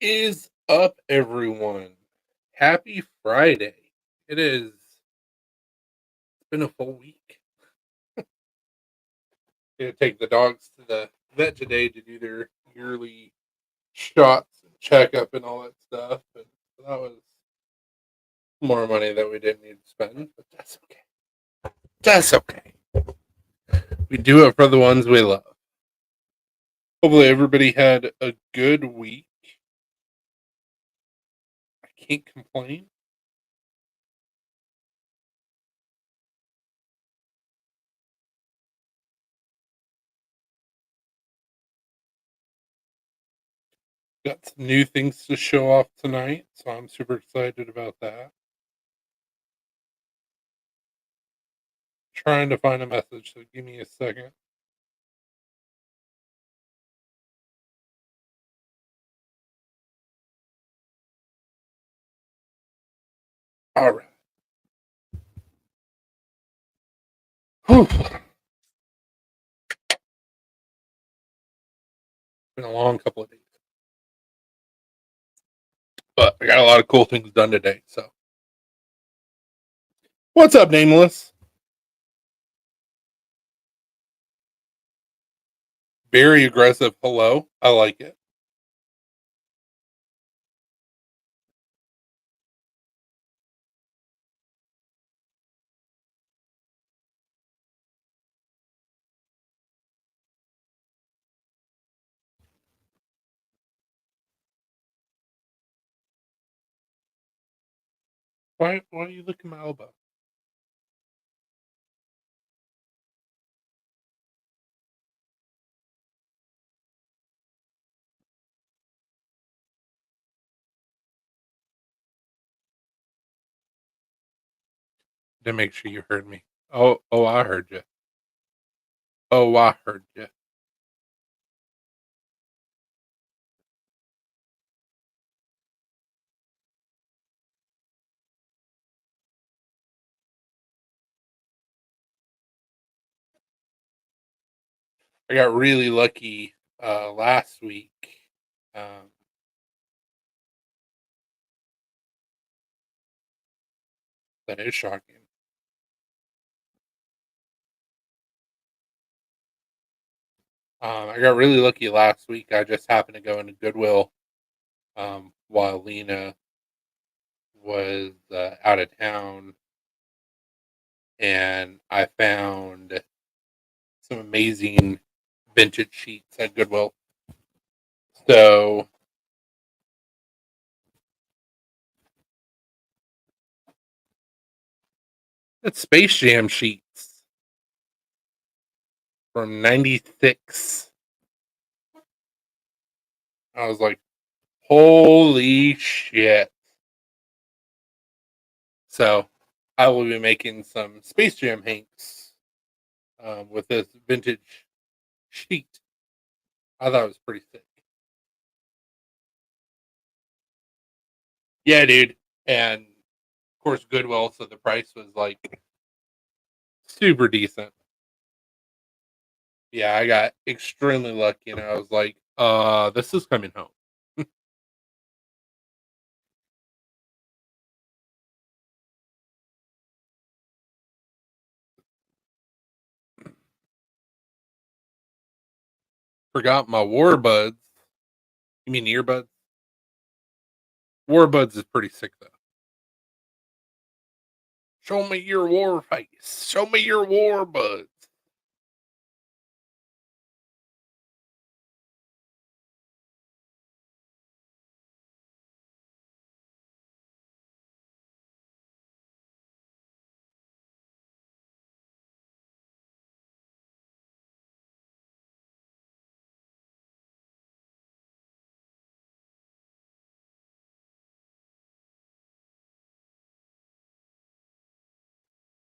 Is up, everyone? Happy Friday. It is been a full week. Gonna take the dogs to the vet today to do their yearly shots and checkup and all that stuff. And that was more money that we didn't need to spend, but that's okay. That's okay. We do it for the ones we love. Hopefully, everybody had a good week. I can't complain. Got some new things to show off tonight, so I'm super excited about that. Trying to find a message, so give me a second. All right. Whew. Been a long couple of days, but I got a lot of cool things done today. So, what's up, Nameless? Very aggressive. Hello. I like it. Why are you looking at my elbow? To make sure you heard me. Oh, I heard you. Oh, I heard you. I got really lucky last week. Um, that is shocking. I got really lucky last week. I just happened to go into Goodwill while Lena was out of town, and I found some amazing vintage sheets at Goodwill. So it's Space Jam sheets from '96. I was like, holy shit. So I will be making some Space Jam hanks with this vintage sheet. I thought it was pretty sick. Yeah, dude. And of course, Goodwill, so the price was like super decent. Yeah, I got extremely lucky, and I was like, this is coming home. Forgot my Warbuds. You mean earbuds? Warbuds is pretty sick though. Show me your war face. Show me your Warbuds.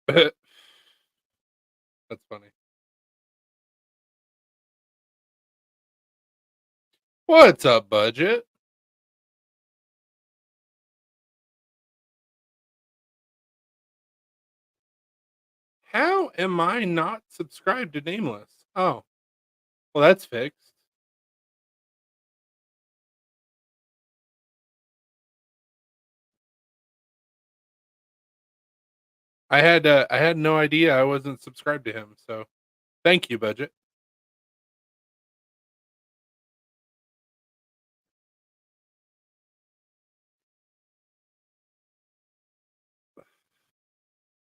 That's funny. What's up, budget? How am I not subscribed to Nameless? Oh, well, that's fixed. I had no idea I wasn't subscribed to him, so thank you, budget.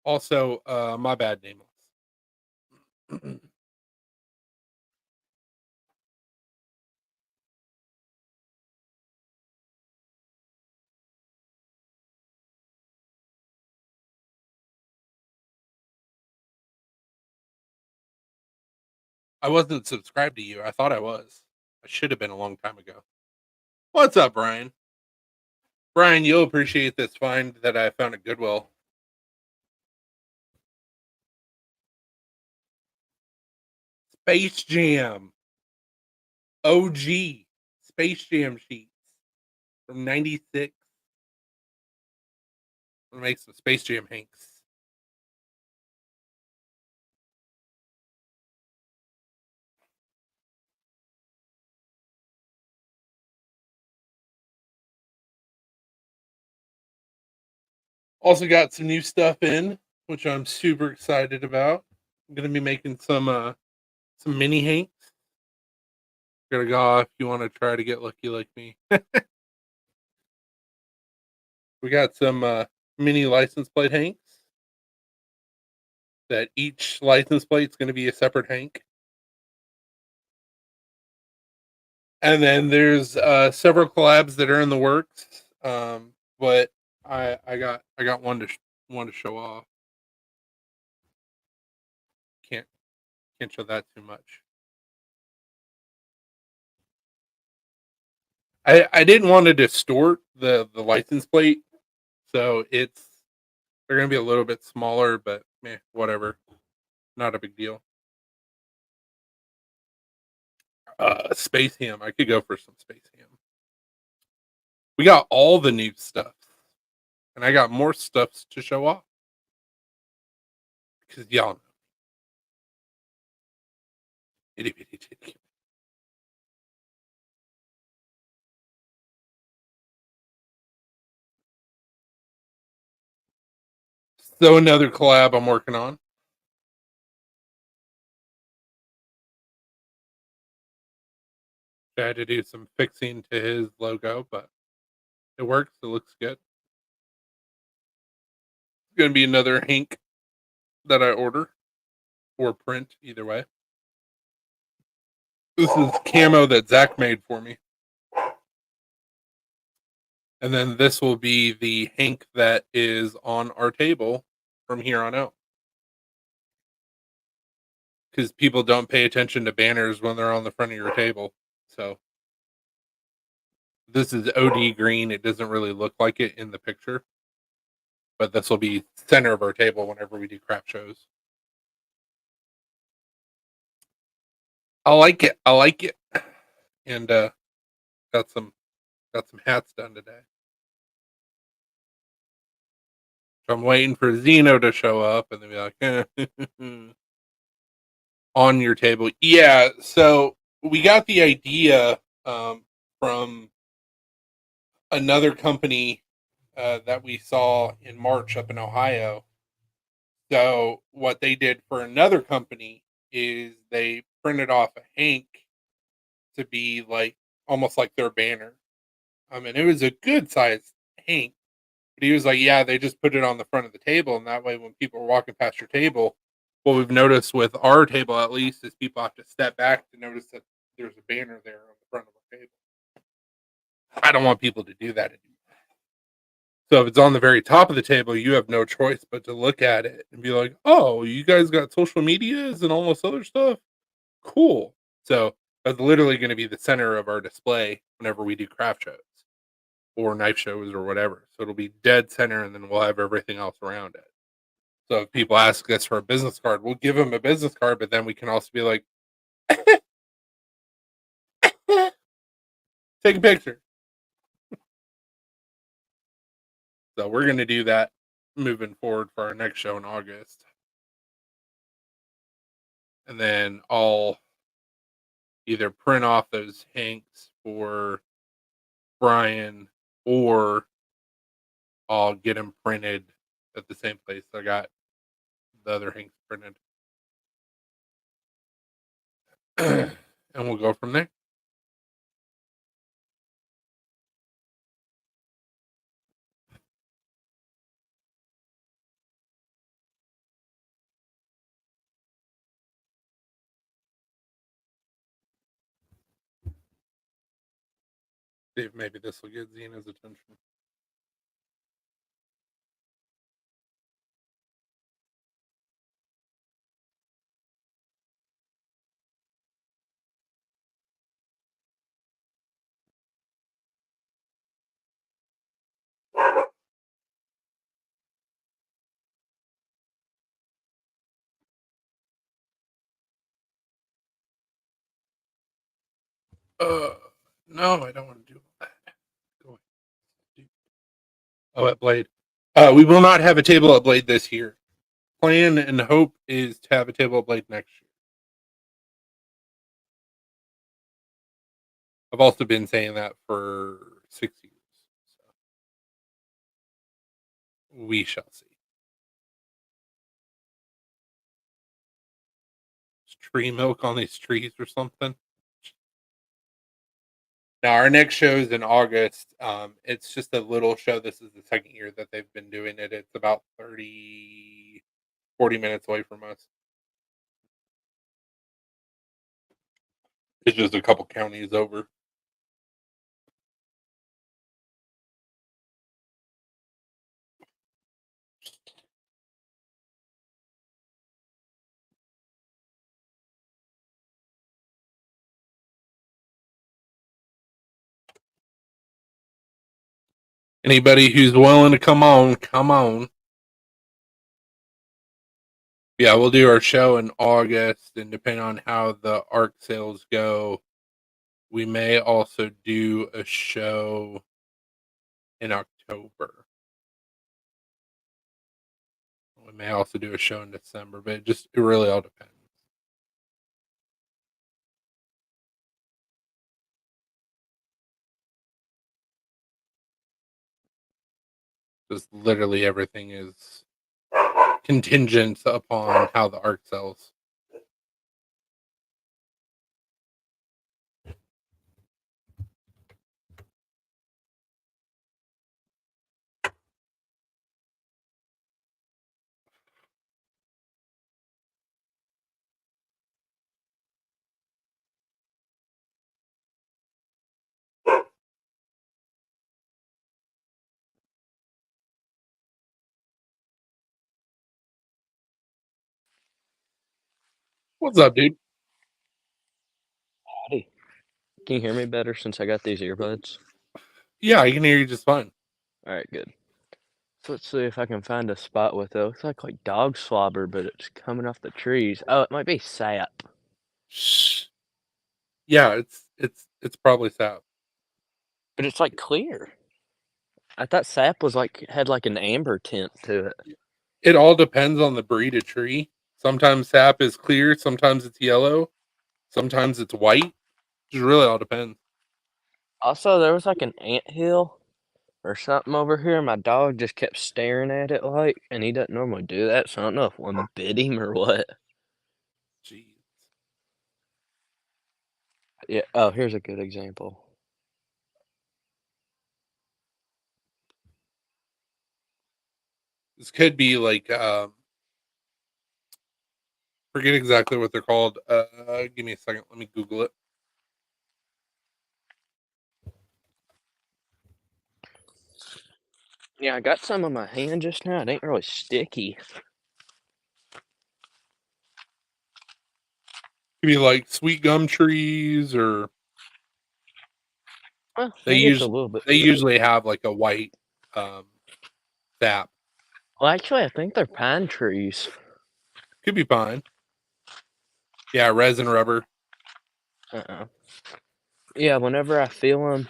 Also, my bad, Nameless. I wasn't subscribed to you. I thought I was. I should have been a long time ago. What's up, Brian? Brian, you'll appreciate this find that I found at Goodwill. Space Jam. OG. Space Jam sheets from 96. I'm gonna make some Space Jam Hanks. Also got some new stuff in, which I'm super excited about. I'm gonna be making some mini Hanks. Gonna go off if you want to try to get lucky like me. We got some mini license plate Hanks that each license plate's gonna be a separate Hank. And then there's several collabs that are in the works. But I got one to show off. Can't can't show that too much. I didn't want to distort the license plate, so they're gonna be a little bit smaller, but whatever, not a big deal. Space Ham, I could go for some Space Ham. We got all the new stuff, and I got more stuffs to show off because y'all know. Itty bitty titty. So another collab I'm working on. I had to do some fixing to his logo, but it works. It looks good. It's gonna be another Hank that I order or print, either way. This is camo that Zach made for me. And then this will be the Hank that is on our table from here on out. Because people don't pay attention to banners when they're on the front of your table. So this is OD green. It doesn't really look like it in the picture. But this will be center of our table whenever we do craft shows. I like it. I like it. And got some hats done today. So I'm waiting for Zeno to show up and then be like, on your table. Yeah, so we got the idea from another company that we saw in March up in Ohio. So what they did for another company is they printed off a Hank to be like almost like their banner. And it was a good sized Hank. But he was like, yeah, they just put it on the front of the table, and that way when people are walking past your table, what we've noticed with our table at least is people have to step back to notice that there's a banner there on the front of our table. I don't want people to do that anymore. So if it's on the very top of the table, you have no choice but to look at it and be like, "Oh, you guys got social medias and all this other stuff? Cool." So that's literally going to be the center of our display whenever we do craft shows or knife shows or whatever. So it'll be dead center, and then we'll have everything else around it. So if people ask us for a business card, we'll give them a business card, but then we can also be like, take a picture. So we're going to do that moving forward for our next show in August. And then I'll either print off those Hanks for Brian or I'll get them printed at the same place I got the other Hank's printed. And we'll go from there. See if maybe this will get Xena's attention. No, I don't want to do that. Go ahead. Oh, at Blade. We will not have a table at Blade this year. Plan and hope is to have a table at Blade next year. I've also been saying that for 6 years. So we shall see. Is tree milk on these trees or something? Now our next show is in August. It's just a little show. This is the second year that they've been doing it. It's about 30, 40 minutes away from us. It's just a couple counties over. Anybody who's willing to come on, come on. Yeah, we'll do our show in August, and depending on how the ARC sales go, we may also do a show in October. We may also do a show in December, but it really all depends. Because literally everything is contingent upon how the ARC sells. What's up, dude? Howdy. Can you hear me better since I got these earbuds? Yeah, I can hear you just fine. All right, good. So let's see if I can find a spot with it. Looks like dog slobber, but it's coming off the trees. Oh, it might be sap. Shh. Yeah, it's probably sap. But it's like clear. I thought sap was had like an amber tint to it. It all depends on the breed of tree. Sometimes sap is clear, sometimes it's yellow, sometimes it's white. Just really all depends. Also, there was like an anthill or something over here, and my dog just kept staring at it and he doesn't normally do that, so I don't know if one bit him or what. Jeez. Yeah, oh, here's a good example. This could be like forget exactly what they're called. Give me a second. Let me Google it. Yeah, I got some on my hand just now. It ain't really sticky. Could be like sweet gum trees, or Well, they maybe it's a use little bit they sweet. usually have like a white um, sap. Well, actually, I think they're pine trees. Could be pine. Yeah, resin rubber. Uh-uh. Yeah, whenever I feel them,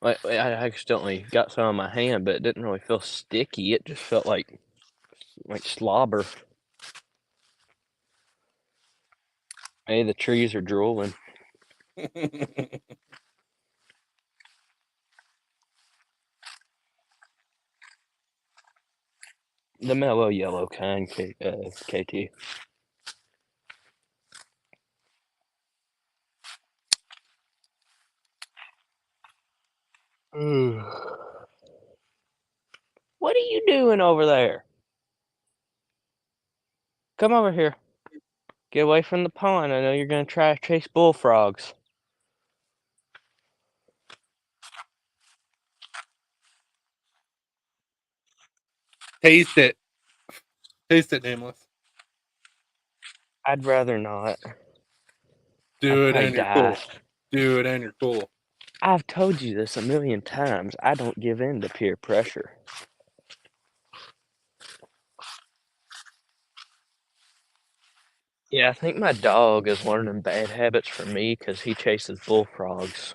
I accidentally got some on my hand, but it didn't really feel sticky. It just felt like slobber. Hey, the trees are drooling. The mellow yellow kind, KT. What are you doing over there? Come over here. Get away from the pond. I know you're going to try to chase bullfrogs. Taste it. Taste it, Nameless. I'd rather not. Do I'd it probably and you're die. cool. Do it and you're cool. I've told you this a million times. I don't give in to peer pressure. Yeah, I think my dog is learning bad habits from me because he chases bullfrogs.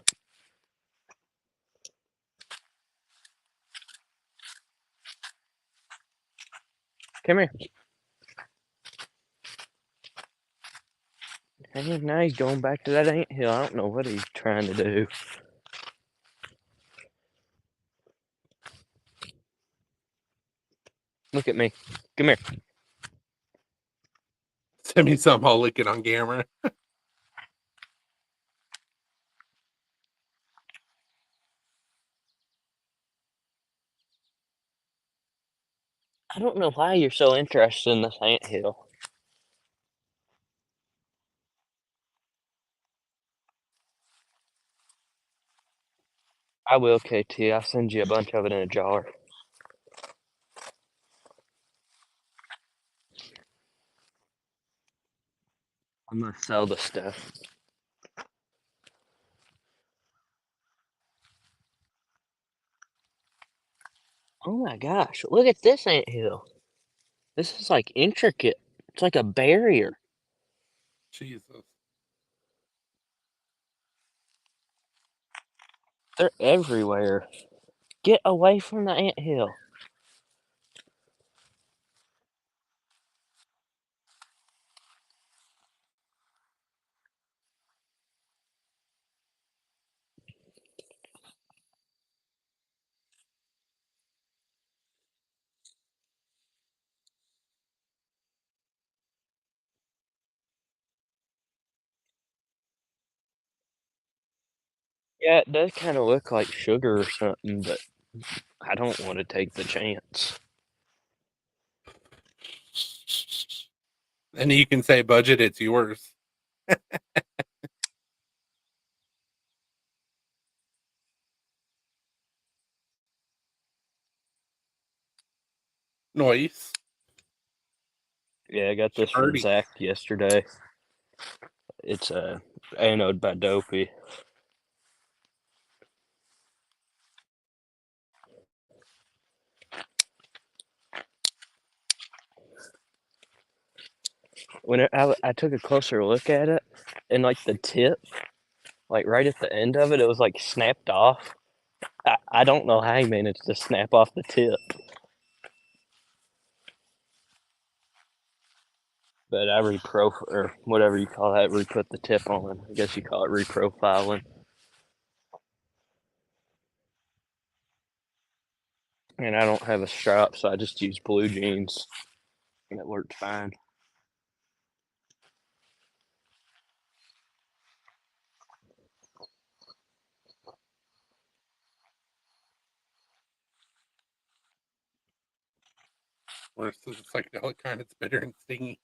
Come here. And now he's going back to that anthill. I don't know what he's trying to do. Look at me. Come here. Send me something, I'll lick it on camera. I don't know why you're so interested in this anthill. I will, KT. I'll send you a bunch of it in a jar. I'm gonna sell the stuff. Oh my gosh, look at this anthill. This is like intricate. It's like a barrier. Jesus. They're everywhere. Get away from the anthill. Yeah, it does kind of look like sugar or something, but I don't want to take the chance. And you can say budget, it's yours. Nice. Yeah, I got this from Party. Zach yesterday. It's anode by Dopey. When I took a closer look at it, and like the tip, like right at the end of it, it was like snapped off. I don't know how he managed to snap off the tip, but I or whatever you call that, re-put the tip on. I guess you call it reprofiling. And I don't have a strap, so I just use blue jeans, and it worked fine. Worse than the psychedelic kind, it's bitter and stingy.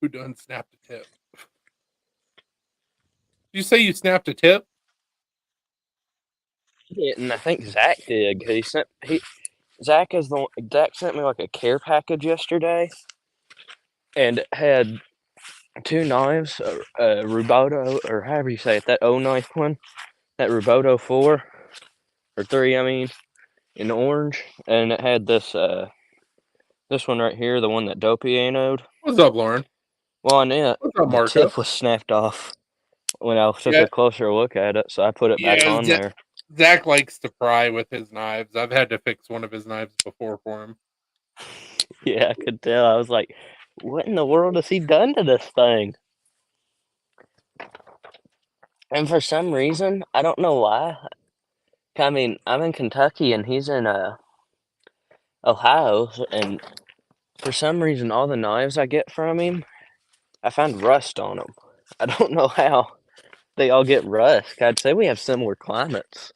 Who done snapped a tip? Did you say you snapped a tip? Yeah, and I think Zach did. Zach sent me like a care package yesterday, and it had two knives, Ruboto, or however you say it, that O knife one, that Ruboto 4 or 3, I mean, in orange, and it had this one right here, the one that Dopey anode. What's up, Lauren? Well, on it, What's up, the Marco? tip was snapped off when I took a closer look at it, so I put it back on there. Zach likes to pry with his knives. I've had to fix one of his knives before for him. Yeah, I could tell. I was like, what in the world has he done to this thing? And for some reason, I don't know why, I mean, I'm in Kentucky and he's in Ohio, and for some reason, all the knives I get from him, I find rust on them. I don't know how they all get rust. I'd say we have similar climates.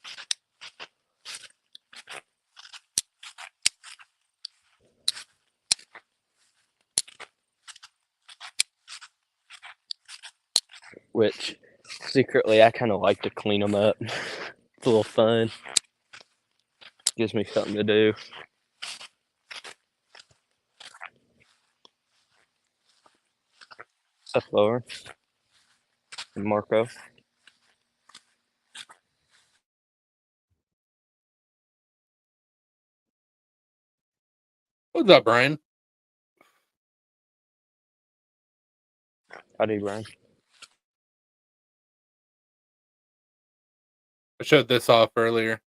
Which, secretly, I kind of like to clean them up. It's a little fun. Gives me something to do. Stuff lower. And Marco. What's up, Brian? How do you, Brian? I showed this off earlier.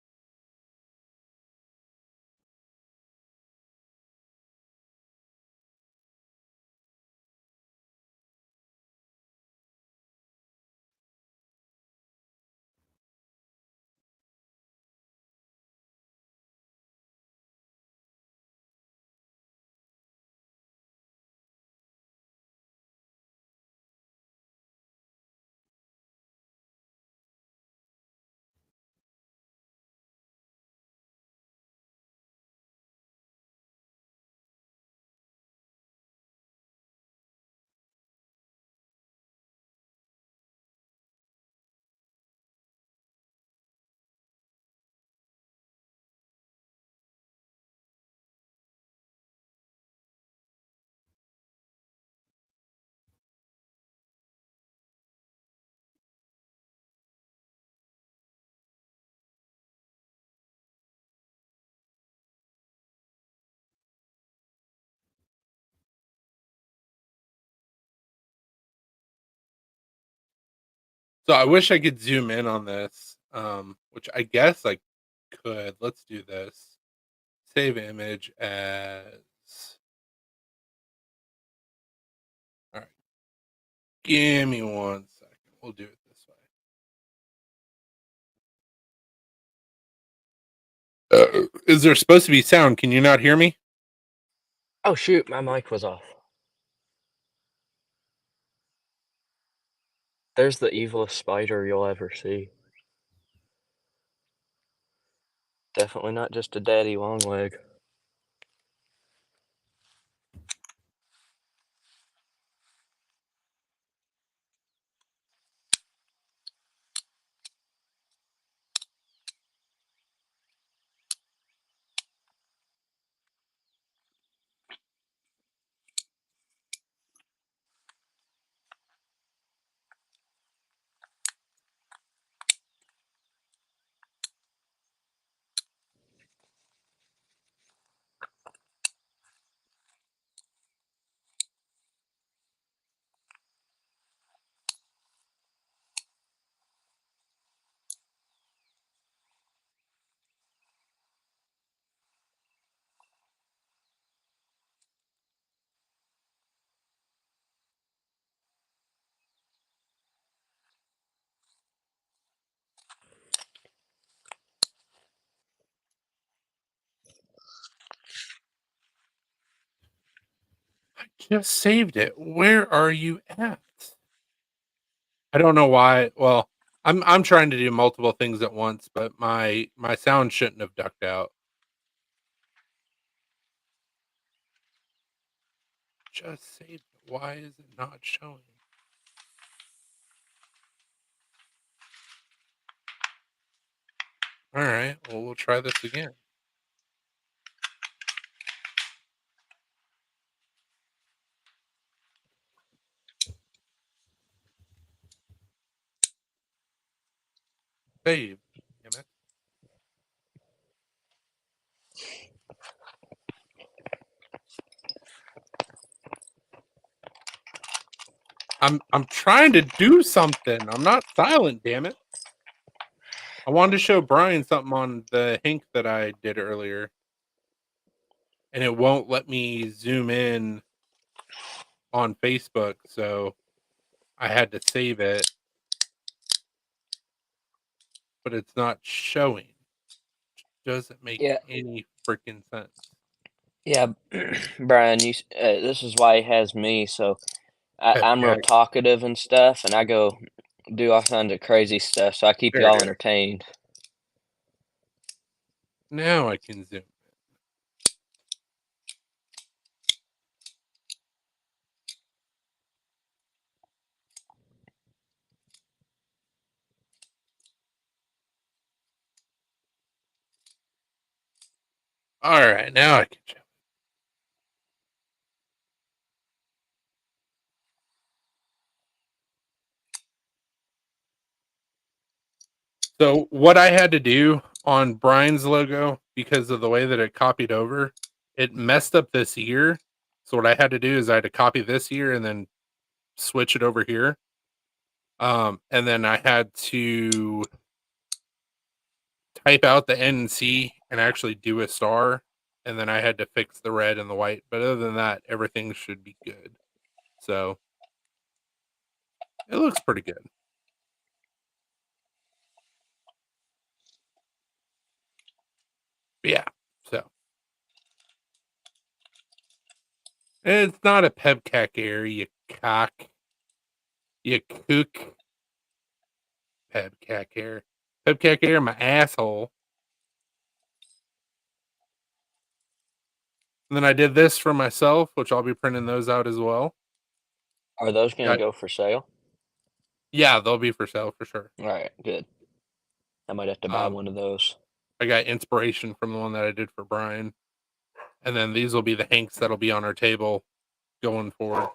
So I wish I could zoom in on this, which I guess I could. Let's do this. Save image as. All right. Give me 1 second. We'll do it this way. Is there supposed to be sound? Can you not hear me? Oh, shoot, my mic was off. There's the evilest spider you'll ever see. Definitely not just a daddy long leg. I just saved it. Where are you at? I don't know why. Well, I'm trying to do multiple things at once, but my sound shouldn't have ducked out. Just saved it. Why is it not showing? All right. Well, we'll try this again. Save. Damn it. I'm trying to do something. I'm not silent, damn it. I wanted to show Brian something on the Hink that I did earlier. And it won't let me zoom in on Facebook, so I had to save it. But it's not showing. doesn't make Yeah, any freaking sense. yeah, Brian, this is why he has me. So I'm real Pepcak. talkative and stuff, and I go do all kinds of crazy stuff. So I keep There it y'all is. entertained. Now I can zoom. All right, now I can show. So what I had to do on Brian's logo, because of the way that it copied over, it messed up this ear. So what I had to do is I had to copy this ear and then switch it over here. And then I had to type out the N and C and actually do a star. And then I had to fix the red and the white. But other than that, everything should be good. So it looks pretty good. But yeah. So it's not a Pepcac Air, you cock. You kook. Pepcac Air. Pepcac Air, my asshole. And then I did this for myself, which I'll be printing those out as well. Are those going to go for sale? Yeah, they'll be for sale for sure. All right, good. I might have to buy one of those. I got inspiration from the one that I did for Brian. And then these will be the Hanks that'll be on our table going forward.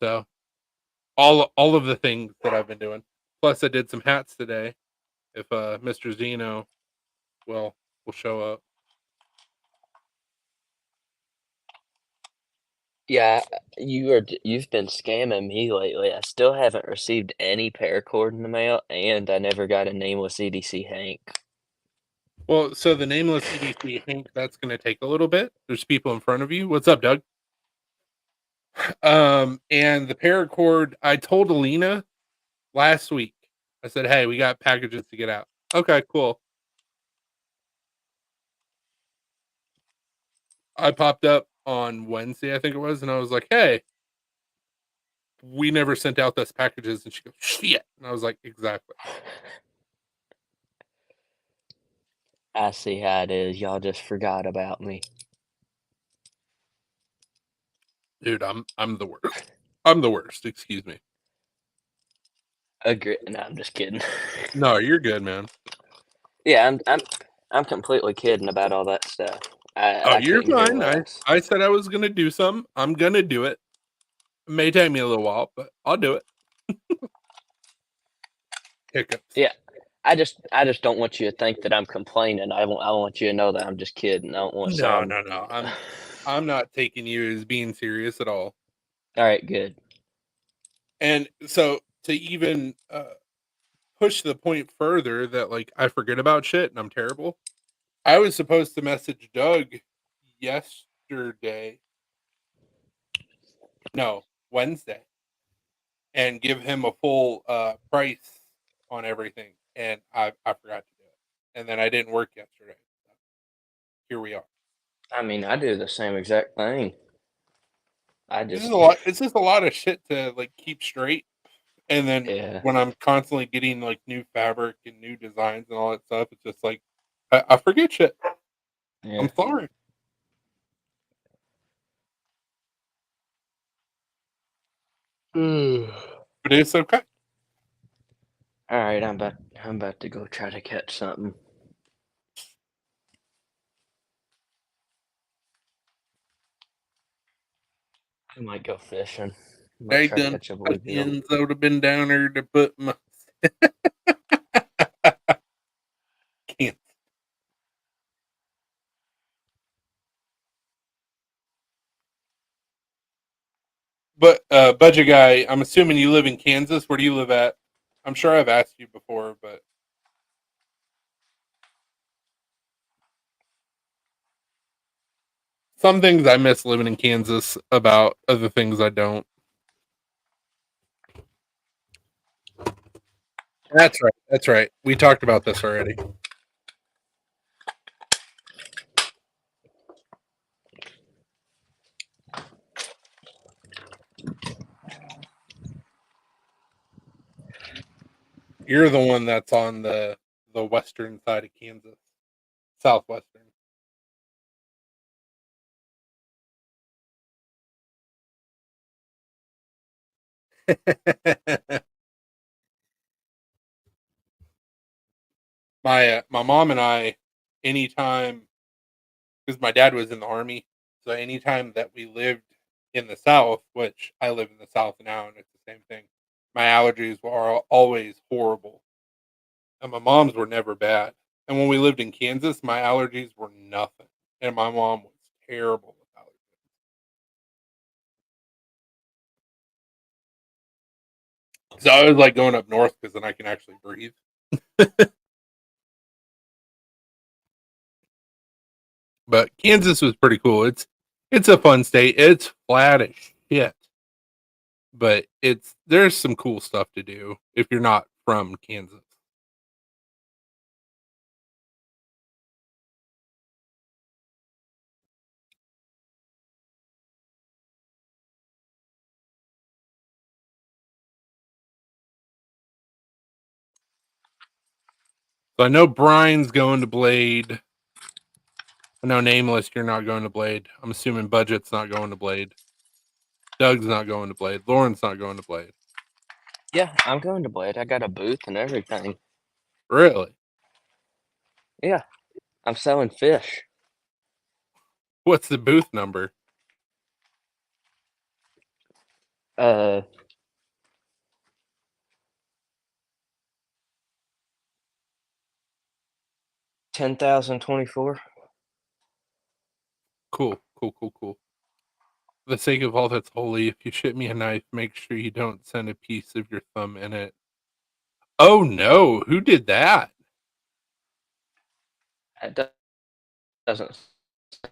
So all of the things that I've been doing. Plus I did some hats today. If Mr. Zeno will show up. Yeah, you've been scamming me lately. I still haven't received any paracord in the mail, and I never got a nameless EDC Hank. Well, so the nameless EDC Hank, that's going to take a little bit. There's people in front of you. What's up, Doug? And the paracord, I told Alina last week. I said, "Hey, we got packages to get out." Okay, cool. I popped up on Wednesday, I think it was, and I was like, "Hey, we never sent out those packages." And she goes, "Shit," and I was like, "Exactly." I see how it is. Y'all just forgot about me. Dude, I'm the worst. I'm the worst. Excuse me. Agree. No, I'm just kidding. No, you're good, man. Yeah, I'm completely kidding about all that stuff. Oh, I you're couldn't care fine. less. I said I was gonna do something. I'm gonna do it. It may take me a little while, but I'll do it. Hiccups. Yeah, I just don't want you to think that I'm complaining. I want you to know that I'm just kidding. I don't want No, some. no, no. I'm not taking you as being serious at all. All right, good. And so to even push the point further that like I forget about shit and I'm terrible. I was supposed to message Doug yesterday. No, Wednesday. And give him a full price on everything. And I forgot to do it. And then I didn't work yesterday. So here we are. I mean, I do the same exact thing. I This is just a lot. It's just a lot of shit to like keep straight. And then yeah. when I'm constantly getting like new fabric and new designs and all that stuff, it's just like I forget shit. Yeah. I'm sorry. But it's okay. All right, I'm about to go try to catch something. I might go fishing. Might I try to done catch a bluegill. onions. I would have been down there to put my can't. But budget guy, I'm assuming you live in Kansas. Where do you live at? I'm sure I've asked you before, but some things I miss living in Kansas about other things I don't. That's right. That's right. We talked about this already. You're the one that's on the western side of Kansas, southwestern. My mom and I, anytime, because my dad was in the army, so anytime that we lived in the south, which I live in the south now, and it's the same thing, my allergies were always horrible, and my mom's were never bad. And when we lived in Kansas, my allergies were nothing, and my mom was terrible with allergies. So I was like going up north because then I can actually breathe. But Kansas was pretty cool. It's a fun state. It's flat as shit, but there's some cool stuff to do if you're not from Kansas. So I know Brian's going to Blade. I know Nameless, you're not going to Blade. I'm assuming Budget's not going to Blade. Doug's not going to Blade. Lauren's not going to Blade. Yeah, I'm going to Blade. I got a booth and everything. Really? Yeah, I'm selling fish. What's the booth number? Uh, 10,024. Cool. Cool, cool, cool. For the sake of all that's holy, if you ship me a knife, make sure you don't send a piece of your thumb in it. Oh no, who did that? That doesn't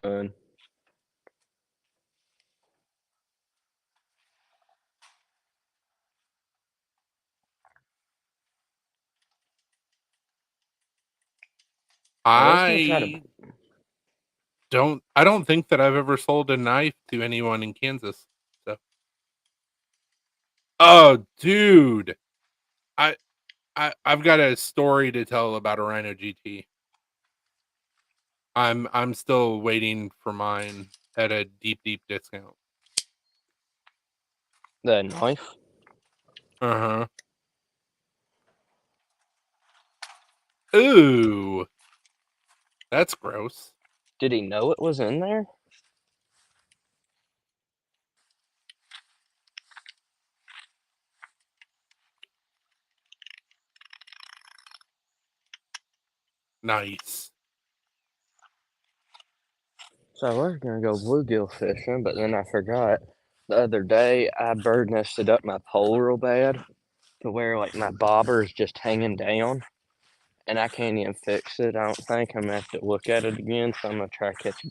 sound. I was gonna try to. I don't think that I've ever sold a knife to anyone in Kansas. So oh dude. I I've got a story to tell about a Rhino GT. I'm still waiting for mine at a deep discount. The knife? Uh-huh. Ooh. That's gross. Did he know it was in there? Nice. So I was gonna go bluegill fishing, but then I forgot. The other day, I bird nested up my pole real bad to where like my bobber is just hanging down, and I can't even fix it. I don't think I'm gonna have to look at it again. So I'm gonna try to catch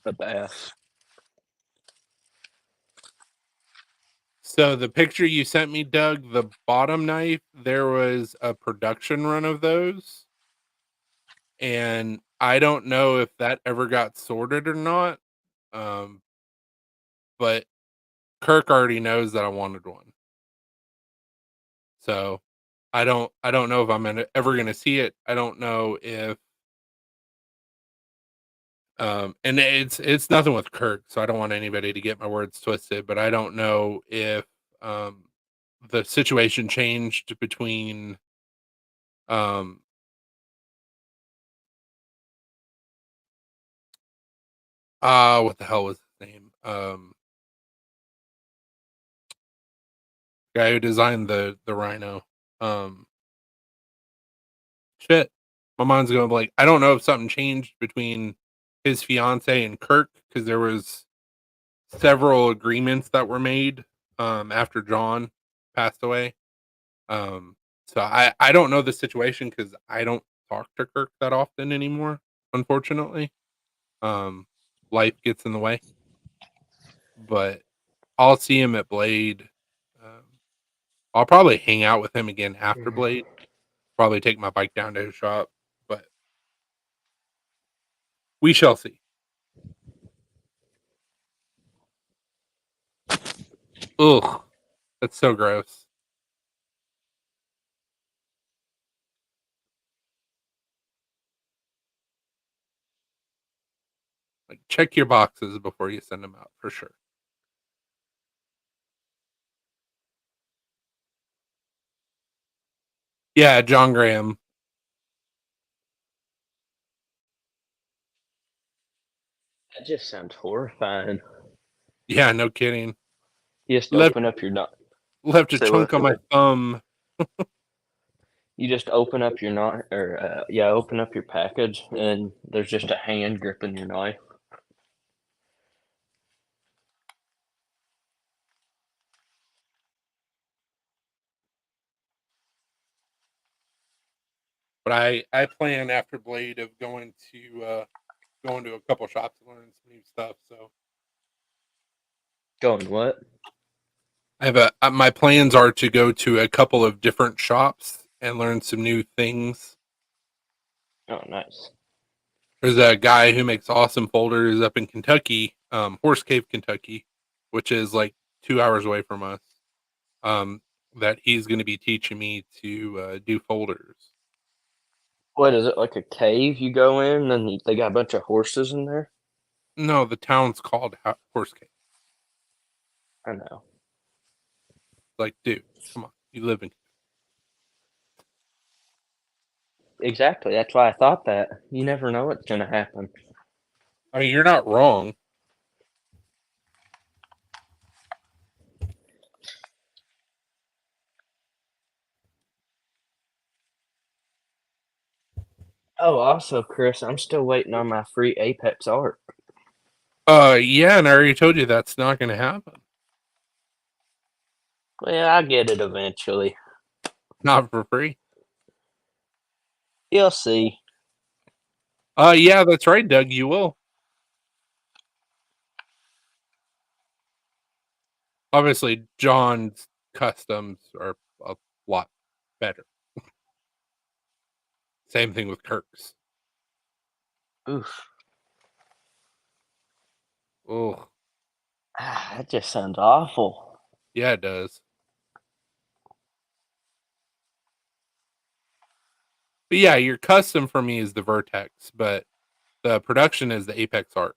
a bass. So the picture you sent me, Doug, the bottom knife, there was a production run of those. And I don't know if that ever got sorted or not. Um, but Kirk already knows that I wanted one. So I don't know if I'm ever gonna see it. I don't know if and it's nothing with Kirk, so I don't want anybody to get my words twisted, but I don't know if um the situation changed between um what the hell was his name? Guy who designed the Rhino. Um Shit. My mind's going blank. I don't know if something changed between his fiance and Kirk because there was several agreements that were made after John passed away. Um, so I don't know the situation because I don't talk to Kirk that often anymore. Unfortunately, um, life gets in the way. But I'll see him at Blade. Um, I'll probably hang out with him again after Blade. probably take my bike down to his shop, but we shall see. Ugh, that's so gross. Like, check your boxes before you send them out for sure. Yeah, John Graham. That just sounds horrifying. Yeah, no kidding. You just Left open up your not. left a Say chunk what? on my thumb. You just open up your knife, or open up your package, and there's just a hand gripping your knife. But I plan after Blade of going to a couple shops and learning some new stuff. So Going what? I have my plans are to go to a couple of different shops and learn some new things. Oh, nice. There's a guy who makes awesome folders up in Kentucky, Horse Cave, Kentucky, which is like 2 hours away from us. That he's going to be teaching me to do folders. What is it, like a cave you go in, and they got a bunch of horses in there? No, the town's called Horse Cave. I know. Like, dude, come on, you live in. Exactly. That's why I thought that. You never know what's gonna happen. I mean, you're not wrong. Oh, also, Chris, I'm still waiting on my free Apex art. Yeah, and I already told you that's not going to happen. Well, I'll get it eventually. Not for free. You'll see. Yeah, that's right, Doug. You will. Obviously, John's customs are a lot better. Same thing with Kirk's. Oof. Oh, That just sounds awful. yeah, it does. But yeah, your custom for me is the Vertex, but the production is the Apex Arc.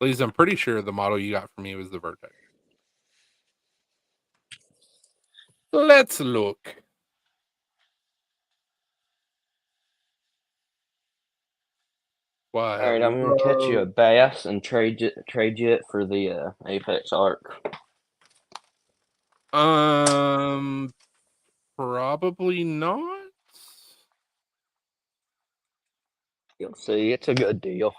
At least I'm pretty sure the model you got for me was the Vertex. Let's look. Why? All right, I'm gonna catch you a bass and trade you it for the Apex Arc. Probably not. You'll see. It's a good deal.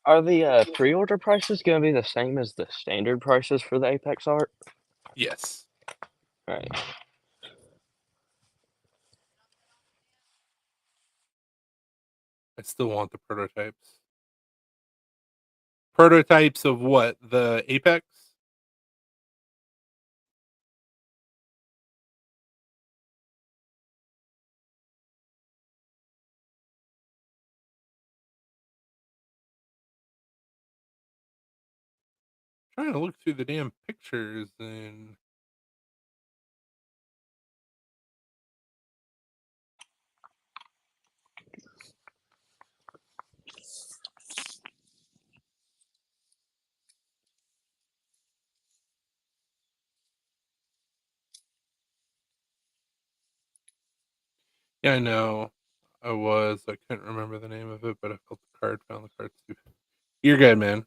Are the pre-order prices gonna be the same as the standard prices for the Apex Art? Yes. All right. I still want the prototypes. Prototypes of what? The Apex? Trying to look through the damn pictures and yeah, I know. I couldn't remember the name of it, but I felt the card, found the card too. You're good, man. Is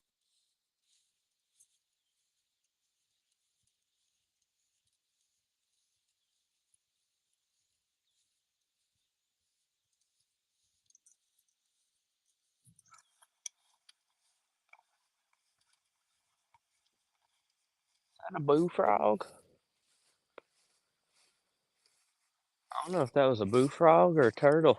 that a bullfrog? I don't know if that was a bullfrog or a turtle.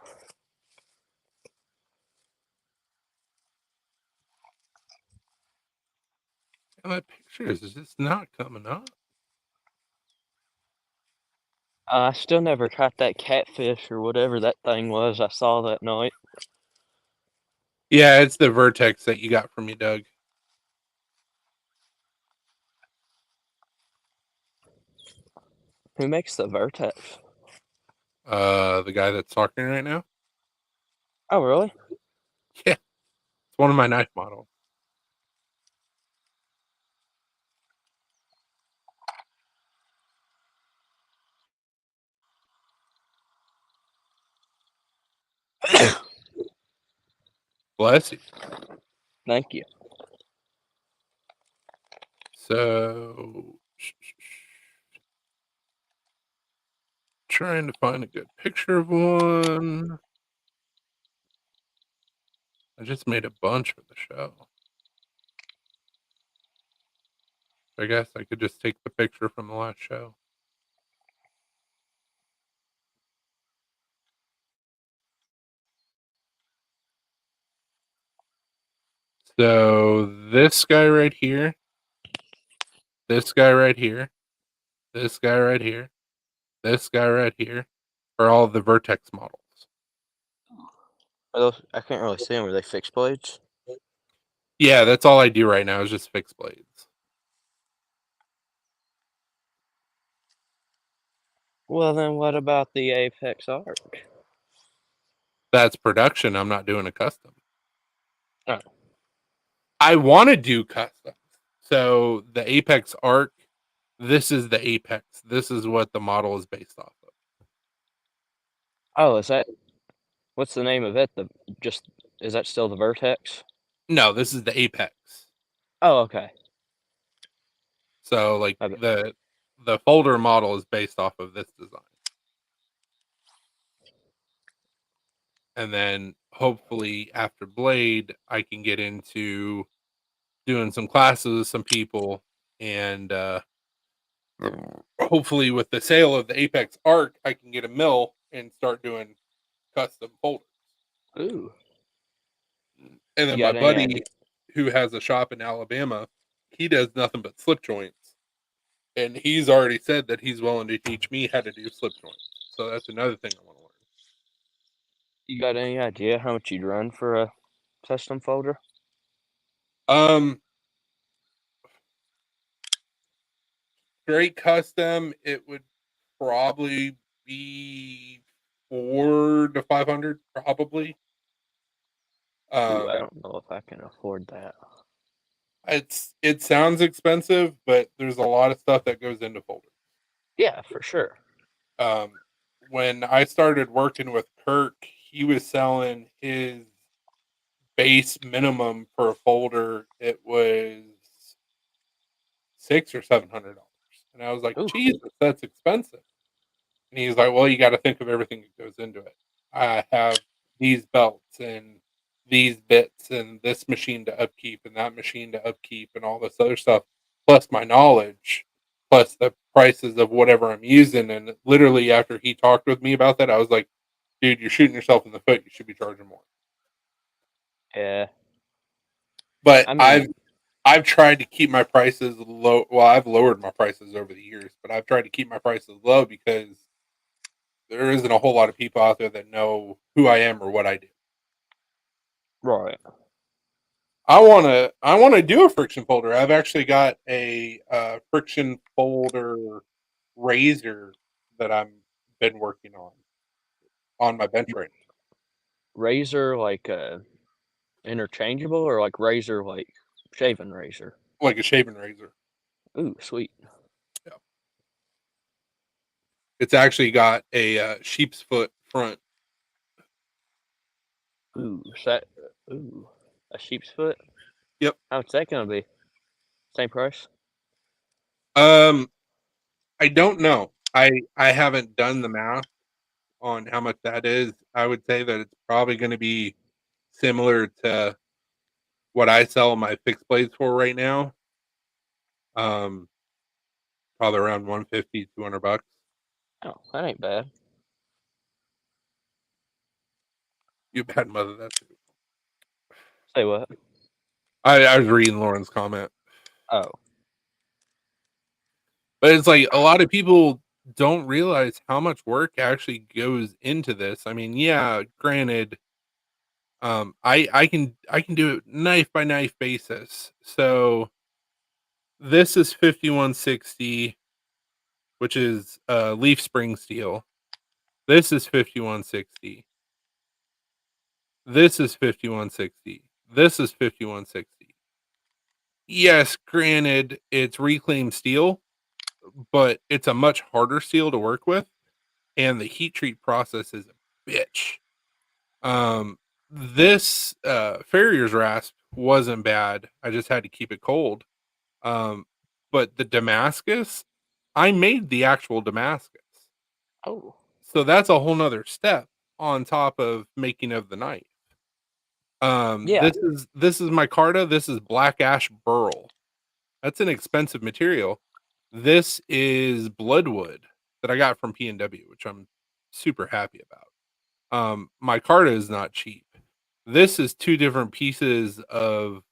And my pictures is just not coming up. I still never caught that catfish or whatever that thing was I saw that night. Yeah, it's the Vertex that you got from me, Doug. Who makes the Vertex? The guy that's talking right now. Oh, really? Yeah, it's one of my knife models. Bless you. Thank you. So, trying to find a good picture of one. I just made a bunch for the show. I guess I could just take the picture from the last show. So this guy right here, this guy right here, this guy right here, this guy right here are all the Vertex models. Are those, I can't really see them. Are they fixed blades? Yeah, that's all I do right now is just fixed blades. Well, then what about the Apex Arc? That's production. I'm not doing a custom. Oh. I want to do custom. So the Apex Arc, this is the Apex. This is what the model is based off of. Oh, is that what's the name of it? The just is that still the Vertex? No, this is the Apex. Oh, okay. So like Okay. the folder model is based off of this design. And then hopefully after Blade, I can get into doing some classes with some people, and hopefully with the sale of the Apex Arc, I can get a mill and start doing custom folders. Ooh. And You then my got any idea? buddy who has a shop in Alabama, he does nothing but slip joints. And he's already said that he's willing to teach me how to do slip joints. So that's another thing I want to learn. You got any idea how much you'd run for a custom folder? Um, Straight custom, it would probably be 400 to 500, probably. Ooh, I Um, don't know if I can afford that. it sounds expensive, but there's a lot of stuff that goes into folders. Yeah, for sure. Um, when I started working with Kirk, he was selling his base minimum for a folder. It was $600 or $700, and I was like, Ooh. Jesus, that's expensive. And he's like, well, you got to think of everything that goes into it. I have these belts and these bits and this machine to upkeep and that machine to upkeep and all this other stuff, plus my knowledge, plus the prices of whatever I'm using. And literally, after he talked with me about that, I was like, dude, you're shooting yourself in the foot. You should be charging more. Yeah. But I I've tried to keep my prices low. Well, I've lowered my prices over the years, but I've tried to keep my prices low because there isn't a whole lot of people out there that know who I am or what I do. right. I wanna do a friction folder. I've actually got a friction folder razor that I'm been working on my bench right Razor like interchangeable or like razor like shaving razor? now, like a shaving razor. Ooh, sweet. Yeah. It's actually got a sheep's foot front. Ooh, that ooh. A sheep's foot? Yep. How much that gonna be? Same price? Um, I don't know. I haven't done the math on how much that is. I would say that it's probably going to be similar to what I sell my fixed blades for right now. Um, Probably around 150, $200. Oh, that ain't bad. You bad mother that too. Say what? I was reading Lauren's comment. Oh, But it's like a lot of people don't realize how much work actually goes into this. I mean, yeah, granted, I can do it knife by knife basis. So this is 5160, which is leaf spring steel. This is 5160. This is 5160. This is 5160. Yes, granted, it's reclaimed steel, but it's a much harder steel to work with, and the heat treat process is a bitch. This Farrier's rasp wasn't bad. I just had to keep it cold. Um, but the Damascus, I made the actual Damascus. oh, So that's a whole nother step on top of making of the knife. yeah. This is micarta. This is black ash burl. That's an expensive material. This is bloodwood that I got from P&W, which I'm super happy about. Micarta is not cheap. This is two different pieces of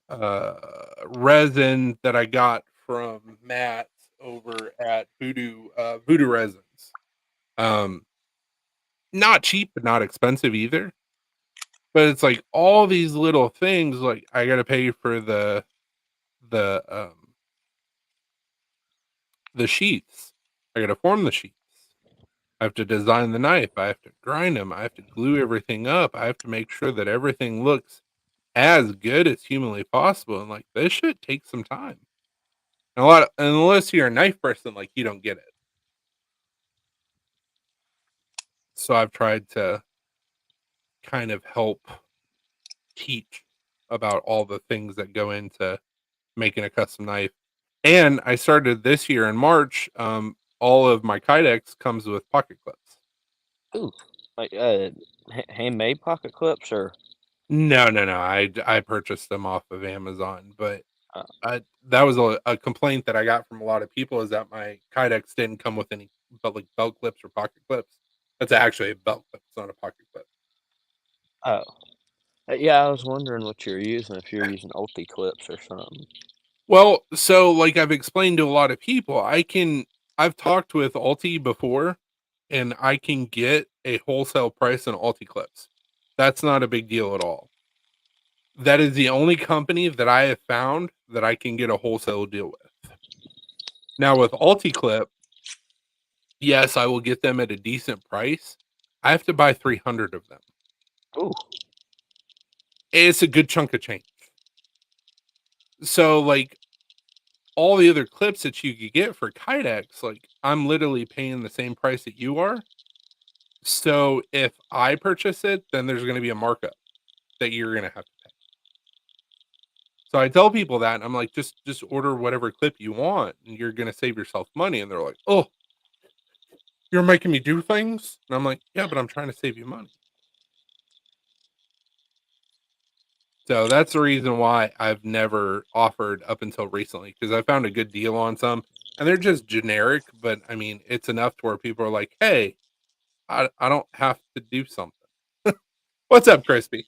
uh, resin that I got from Matt over at Voodoo Resins. Um, Not cheap, but not expensive either. But it's like all these little things. Like I got to pay for the um, the sheaths. I got to form the sheaths. I have to design the knife. I have to grind them. I have to glue everything up. I have to make sure that everything looks as good as humanly possible. And like this shit takes some time. And unless you're a knife person, like you don't get it. So I've tried to kind of help teach about all the things that go into making a custom knife. And I started this year in March. All of my Kydex comes with pocket clips. Ooh, like handmade pocket clips or No, no, no. I purchased them off of Amazon, but uh, that was a complaint that I got from a lot of people is that my Kydex didn't come with any but like belt clips or pocket clips. That's actually a belt clip. It's not a pocket clip. oh. Yeah, I was wondering what you're using, if you're using Ulti clips or something. Well, so like I've explained to a lot of people, I've talked with Alti before and I can get a wholesale price on Alti clips. That's not a big deal at all. That is the only company that I have found that I can get a wholesale deal with. Now with Alti clip, yes, I will get them at a decent price. I have to buy 300 of them. Ooh, It's a good chunk of change. So like all the other clips that you could get for Kydex, like I'm literally paying the same price that you are. So if I purchase it, then there's going to be a markup that you're going to have to pay. So I tell people that, and I'm like, just order whatever clip you want, and you're going to save yourself money. And they're like, oh, you're making me do things, and I'm like, yeah, but I'm trying to save you money. So that's the reason why I've never offered up until recently because I found a good deal on some, and they're just generic. But I mean, it's enough to where people are like, hey, I don't have to do something. What's up, Crispy?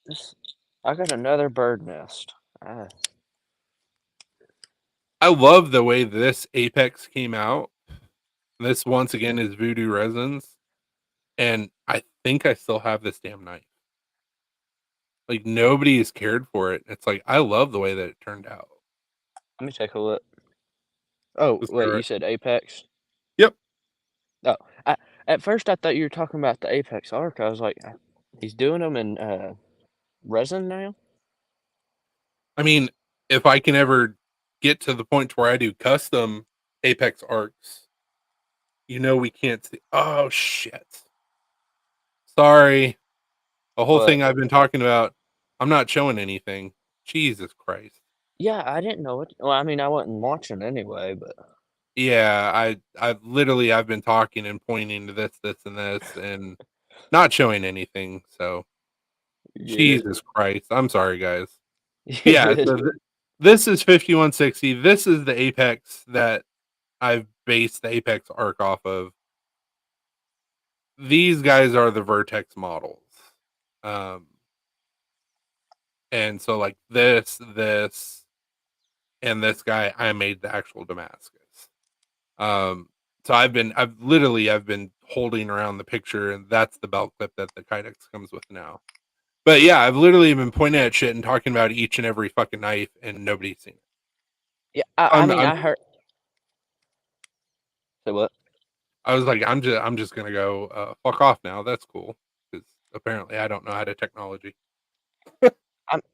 this, I got another bird nest. I love the way this Apex came out. This once again is Voodoo Resins, and I think I still have this damn knife. Like nobody has cared for it. It's like I love the way that it turned out. Let me take a look. Oh, Let's go wait, you right. said Apex? Yep. Oh, I, at first I thought you were talking about the Apex Arc. I was like, he's doing them in resin now? I mean, if I can ever get to the point to where I do custom Apex arcs, we can't see. Oh shit! Sorry. The whole But thing I've been talking about, I'm not showing anything. Jesus Christ. yeah, I didn't know it. Well, I mean, I wasn't watching anyway, but Yeah, I've been talking and pointing to this, and this, and not showing anything. So yeah, Jesus Christ, I'm sorry, guys. you're Yeah, good. so this is 5160. This is the Apex that I've based the Apex arc off of. These guys are the Vertex models. And so like this, and this guy, I made the actual Damascus. So I've been holding around the picture, and that's the belt clip that the Kydex comes with now. But yeah, I've literally been pointing at shit and talking about each and every fucking knife, and nobody's seen it. Yeah, I mean, I'm I heard. Say what? I was like, I'm just gonna go fuck off now. That's cool because apparently I don't know how to technology.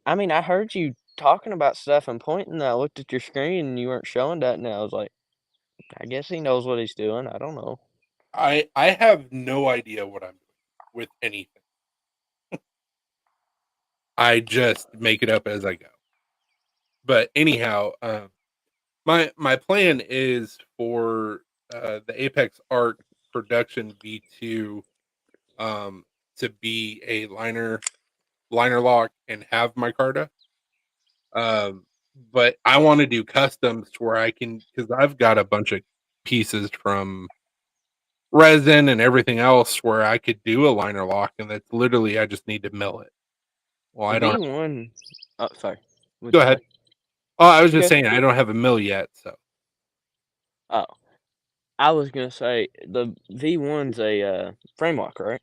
I mean, I heard you talking about stuff and pointing. And I looked at your screen and you weren't showing that, and I was like, I guess he knows what he's doing. I don't know. I have no idea what I'm doing with anything. I just make it up as I go. But anyhow, my plan is for the Apex Arc Production V2 um, to be a liner lock and have micarta. But I want to do customs to where I can, because I've got a bunch of pieces from resin and everything else where I could do a liner lock, and that's literally I just need to mill it. Well, The I don't. V1. Oh, sorry. What'd Go you ahead. say? Oh, I was just Okay. saying I don't have a mill yet, so Oh, I was gonna say the V1's a frame lock, right?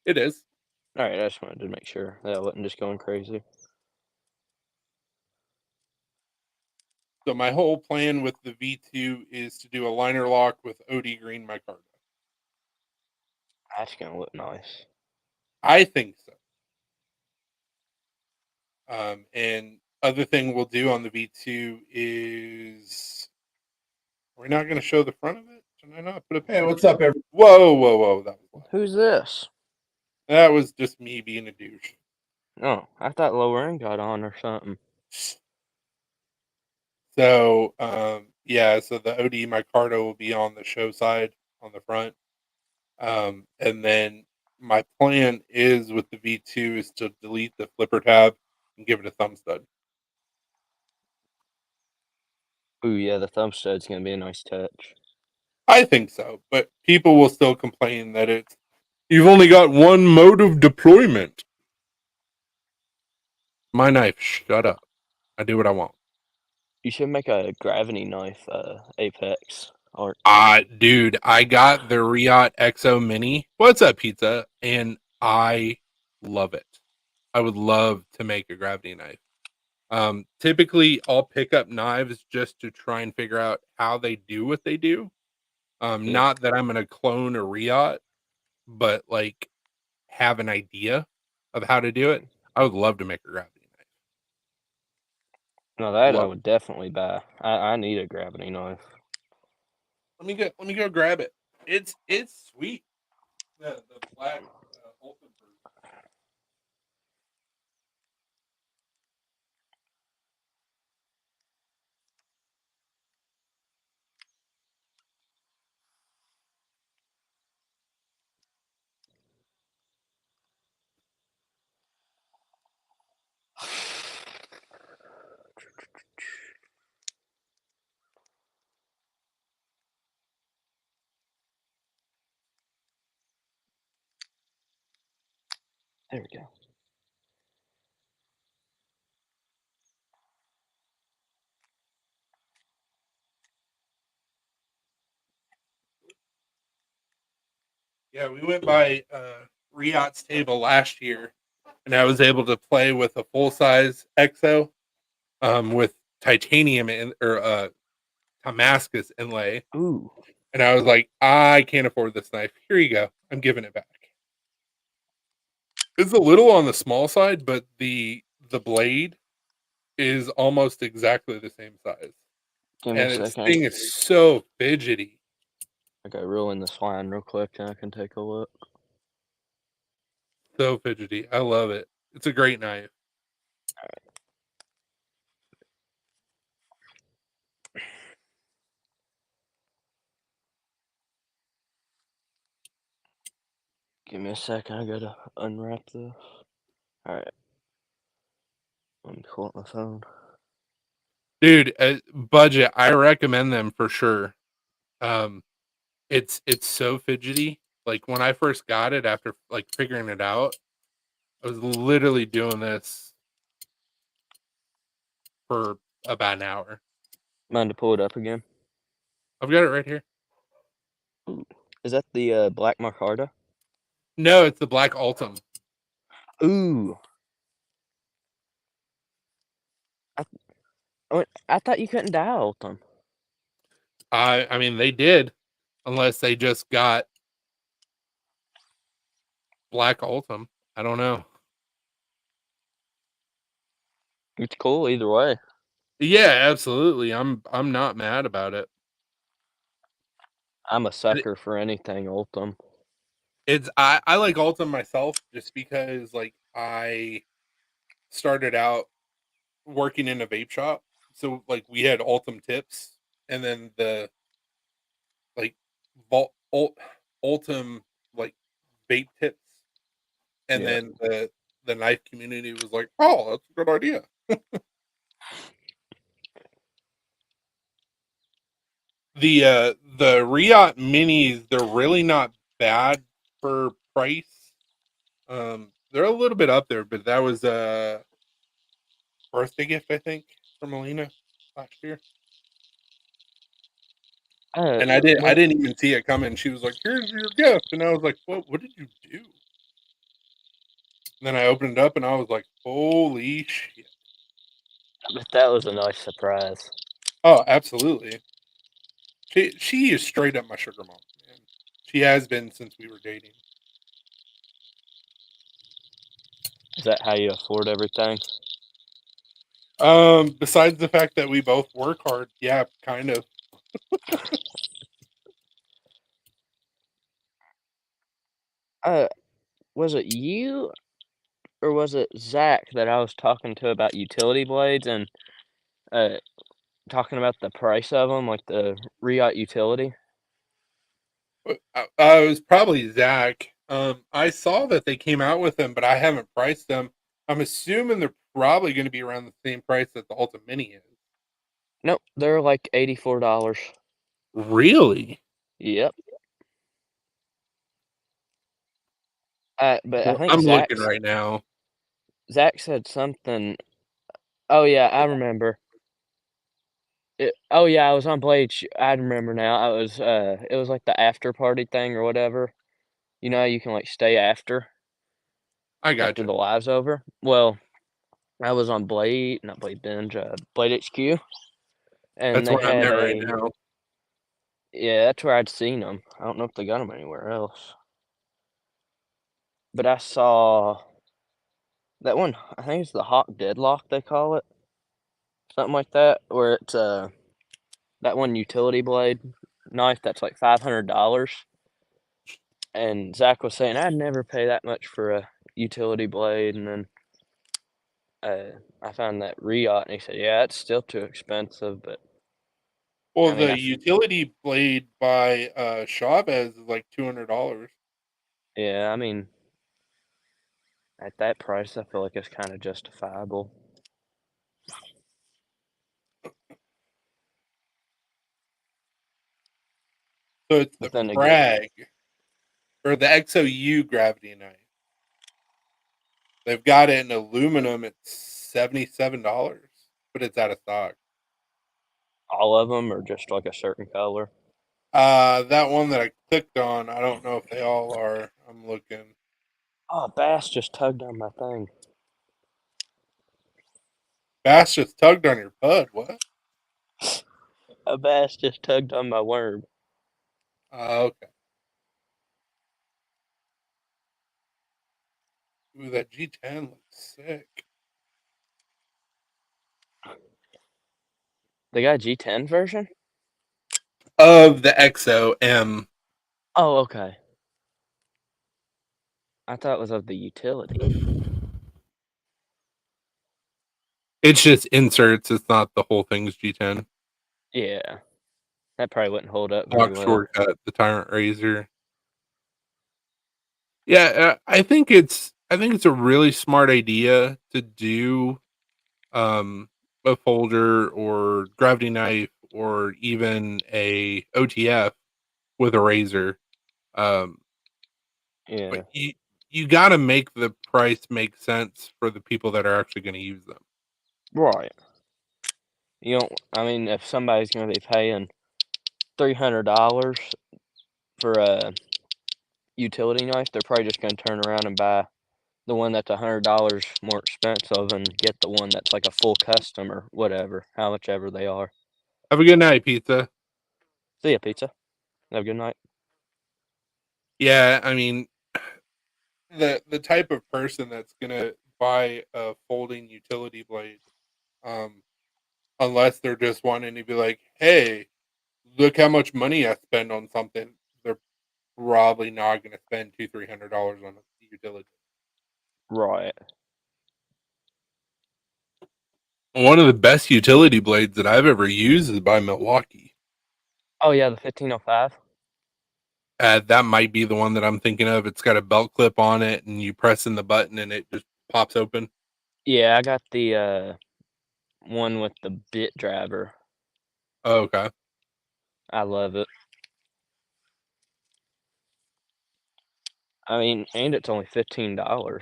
it is. All right, I just wanted to make sure that I wasn't just going crazy. So my whole plan with the V2 is to do a liner lock with OD green micarta. That's gonna look nice. I think so. And other thing we'll do on the V2 is we're not going to show the front of it. Can I not put a Hey, what's up, everyone? Whoa! That was loud. Who's this? That was just me being a douche. Oh, I thought Lorraine got on or something. So yeah, so the OD micarta will be on the show side on the front. And then my plan is with the V2 is to delete the flipper tab and give it a thumb stud. Ooh, yeah, the thumb stud's gonna be a nice touch. I think so, but people will still complain that you've only got one mode of deployment. My knife, shut up. I do what I want. You should make a gravity knife, Apex art. Dude, I got the Riot XO Mini. What's up, pizza? And I love it. I would love to make a gravity knife. Typically, I'll pick up knives just to try and figure out how they do what they do. Yeah. Not that I'm going to clone a Riot, but like have an idea of how to do it. I would love to make a gravity knife. No, that I Love. would definitely buy. I need a gravity knife. Let me go grab it. It's sweet. The black Ultimate version. There we go. Yeah, we went by Riot's table last year, and I was able to play with a full size EXO with titanium or Damascus inlay. Ooh. And I was like, I can't afford this knife. Here you go. I'm giving it back. It's a little on the small side, but the blade is almost exactly the same size. Give me a And its second. thing is so fidgety. I gotta reel in this line real quick and I can take a look. So fidgety. I love it. It's a great knife. Give me a second. I gotta unwrap this. All right. Let me pull up my phone. Dude, budget, I recommend them for sure. It's so fidgety. Like when I first got it after like figuring it out, I was literally doing this for about an hour. Mind to pull it up again? I've got it right here. Ooh. Is that the Black Marcarta? No, it's the Black Altum. Ooh. I thought you couldn't dye Ultim. I mean, they did, unless they just got Black Altum. I don't know. It's cool either way. Yeah, absolutely. I'm not mad about it. I'm a It- sucker for anything Ultim. It's I like Altum myself just because like I started out working in a vape shop, so like we had Altum tips, and then the like Ultim like vape tips, and Yeah. then the knife community was like, oh, that's a good idea. The Riot minis, they're really not bad for price. They're a little bit up there, but that was a birthday gift, I think, from Melina last year. And I What didn't even see it coming. She was like, "Here's your gift," and I was like, What did you do?" And then I opened it up, and I was like, "Holy shit!" that was a nice surprise. Oh, absolutely. She is straight up my sugar mom, man. She has been since we were dating. Is that how you afford everything? Besides the fact that we both work hard, yeah, kind of. Uh, was it you or was it Zach that I was talking to about utility blades and uh talking about the price of them, like the Riot utility? It was probably Zach. I saw that they came out with them, but I haven't priced them. I'm assuming they're probably going to be around the same price that the Ultimate Mini is. Nope, they're like $84. Really? Yep. But I Well, think I'm looking right now. Zach said something. Oh yeah, I remember. Oh yeah, I was on Blade. I remember now. It was like the after party thing or whatever. You know, how you can like stay I got after you. the live's over. Well, I was on Blade, not Blade Binge, Blade HQ, and That's they where I'm had at right a now. yeah. That's where I'd seen them. I don't know if they got them anywhere else, but I saw that one. I think it's the Hawk Deadlock they call it, something like that, where it's that one utility blade knife that's like $500. And Zach was saying I'd never pay that much for a utility blade, and then I found that Riot, and he said, "Yeah, it's still too expensive." But Well, I mean, the utility blade by Chavez is like $200. yeah, I mean, at that price, I feel like it's kind of justifiable. So it's the But then again, Frag or the XOU gravity knife. They've got it in aluminum. It's $77, but it's out of stock. all of them are just like a certain color. That one that I clicked on, I don't know if they all are. I'm looking. Oh, bass just tugged on my thing. Bass just tugged on your bud. What? A bass just tugged on my worm. Okay. Ooh, that G10 looks sick. They got a G10 version? Of the XO M. Oh, okay. I thought it was of the utility. It's just inserts. It's not the whole thing's G10. Yeah, that probably wouldn't hold up very Talk well. shortcut, the Tyrant Razor. Yeah, I think it's a really smart idea to do a folder or gravity knife or even a OTF with a razor. Um, but Yeah. you got to make the price make sense for the people that are actually going to use them. Right. You don't. I mean, if somebody's going to be paying $300 for a utility knife, they're probably just going to turn around and buy the one that's $100 more expensive and get the one that's like a full custom or whatever, how much ever they are. Have a good night, pizza. See ya, pizza. Have a good night. Yeah, I mean, the type of person that's gonna buy a folding utility blade, um, unless they're just wanting to be like, hey, look how much money I spend on something. They're probably not gonna spend $200-300 on a utility. Right. One of the best utility blades that I've ever used is by Milwaukee. Oh yeah, the 1505. That might be the one that I'm thinking of. It's got a belt clip on it, and you press in the button, and it just pops open. Yeah, I got the one with the bit driver. Oh, okay. I love it. I mean, and it's only $15.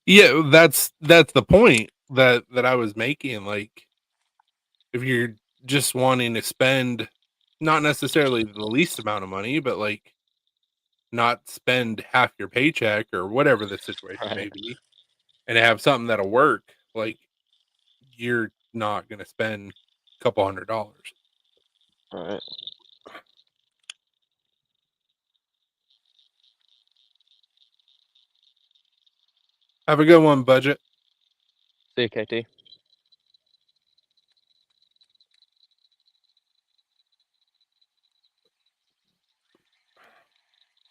Yeah, that's the point that I was making. Like, if you're just wanting to spend not necessarily the least amount of money, but like not spend half your paycheck or whatever the situation may Right. be, and have something that'll work, like you're not gonna spend a couple $100. Right. Have a good one, budget. See you, KT.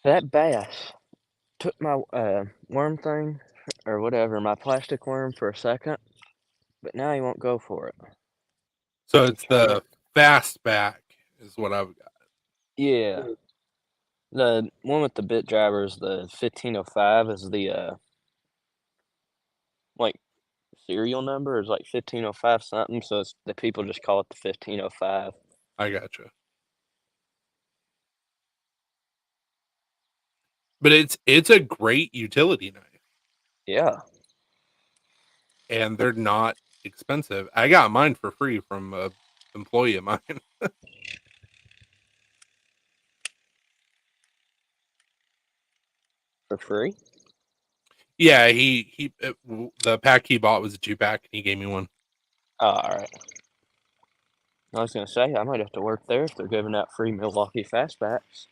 That bass took my worm thing or whatever, my plastic worm for a second, but now he won't go for it. So He it's tried the it. fastback is what I've got. Yeah. The one with the bit driver is the 1505 is the like serial number is like 1505 something, so it's the people just call it the 1505. I gotcha. But it's a great utility knife, Yeah, and they're not expensive. I got mine for free from a employee of mine. for free. Yeah, the pack he bought was a 2-pack, and he gave me one. Oh, all right. I was gonna say I might have to work there if they're giving out free Milwaukee fastbacks.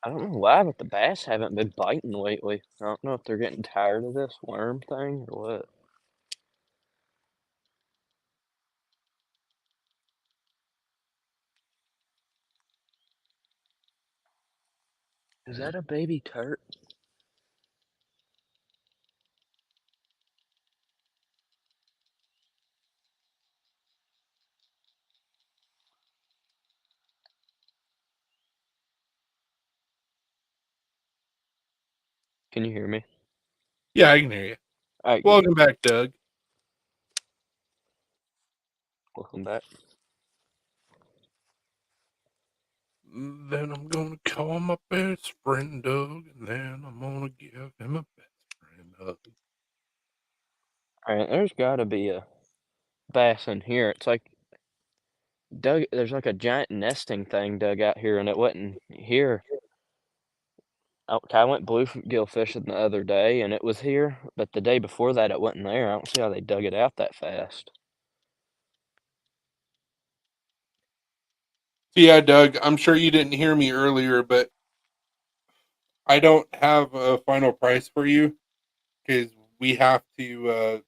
I don't know why, but the bass haven't been biting lately. I don't know if they're getting tired of this worm thing or what. Is that a baby turtle? Can you hear me? Yeah, I can hear you. All right, good. Welcome back, Doug. Welcome back. Then I'm gonna call my best friend Doug, and then I'm gonna give him a best friend hug. All right, there's got to be a bass in here. It's like dug. There's like a giant nesting thing dug out here, and it wasn't here. I went bluegill fishing the other day, and it was here, but the day before that, it wasn't there. I don't see how they dug it out that fast. So yeah, Doug, I'm sure you didn't hear me earlier, but I don't have a final price for you because we have to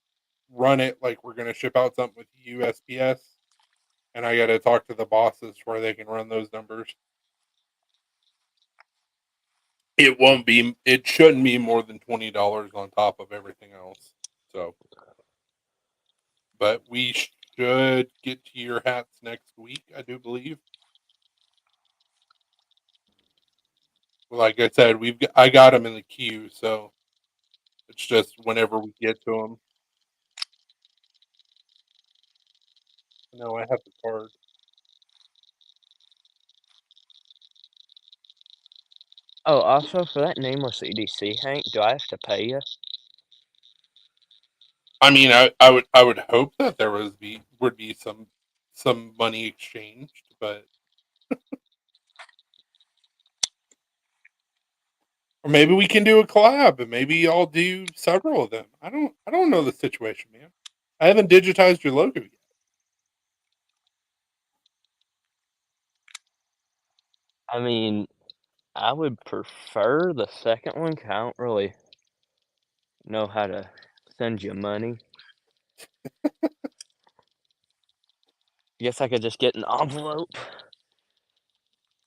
run it like we're gonna ship out something with USPS, and I got to talk to the bosses where they can run those numbers. It won't be. It shouldn't be more than $20 on top of everything else. So, but should get to your hats next week, I do believe. Like I said, I got them in the queue, so it's just whenever we get to them. No, I have the card. Oh, also for that nameless EDC, Hank, do I have to pay you? I mean, I would hope that there would be some money exchanged, but or maybe we can do a collab, and maybe I'll do several of them. I don't know the situation, man. I haven't digitized your logo yet. I mean, I would prefer the second one 'cause I don't really know how to send you money. Guess I could just get an envelope,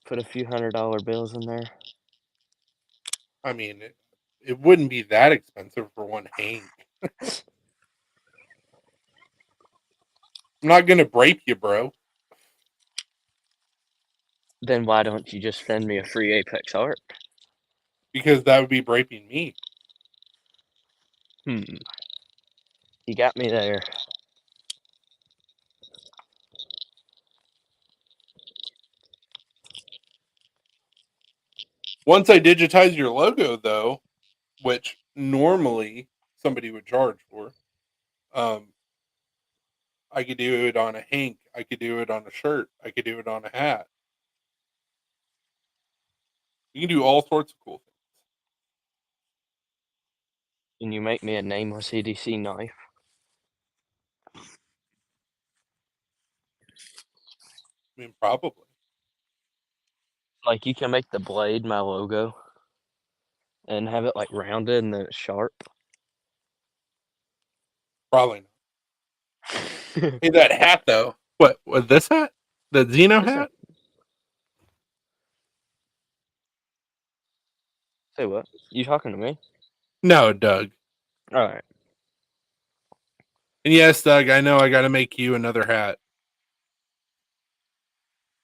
put a few $100 bills in there. I mean, it wouldn't be that expensive for one Hank. I'm not gonna break you, bro, Then why don't you just send me a free Apex art? because that would be breaking me. You got me there. Once I digitize your logo, though, which normally somebody would charge for, um, I could do it on a Hank. I could do it on a shirt. I could do it on a hat. You can do all sorts of cool things. Can you make me a nameless EDC knife? I mean, probably. Like you can make the blade my logo and have it like rounded and then it's sharp. Probably not. Hey, that hat though. What? Was this hat? The Xeno It's hat? a, say what? You talking to me? No, Doug. All right. And yes, Doug, I know I got to make you another hat.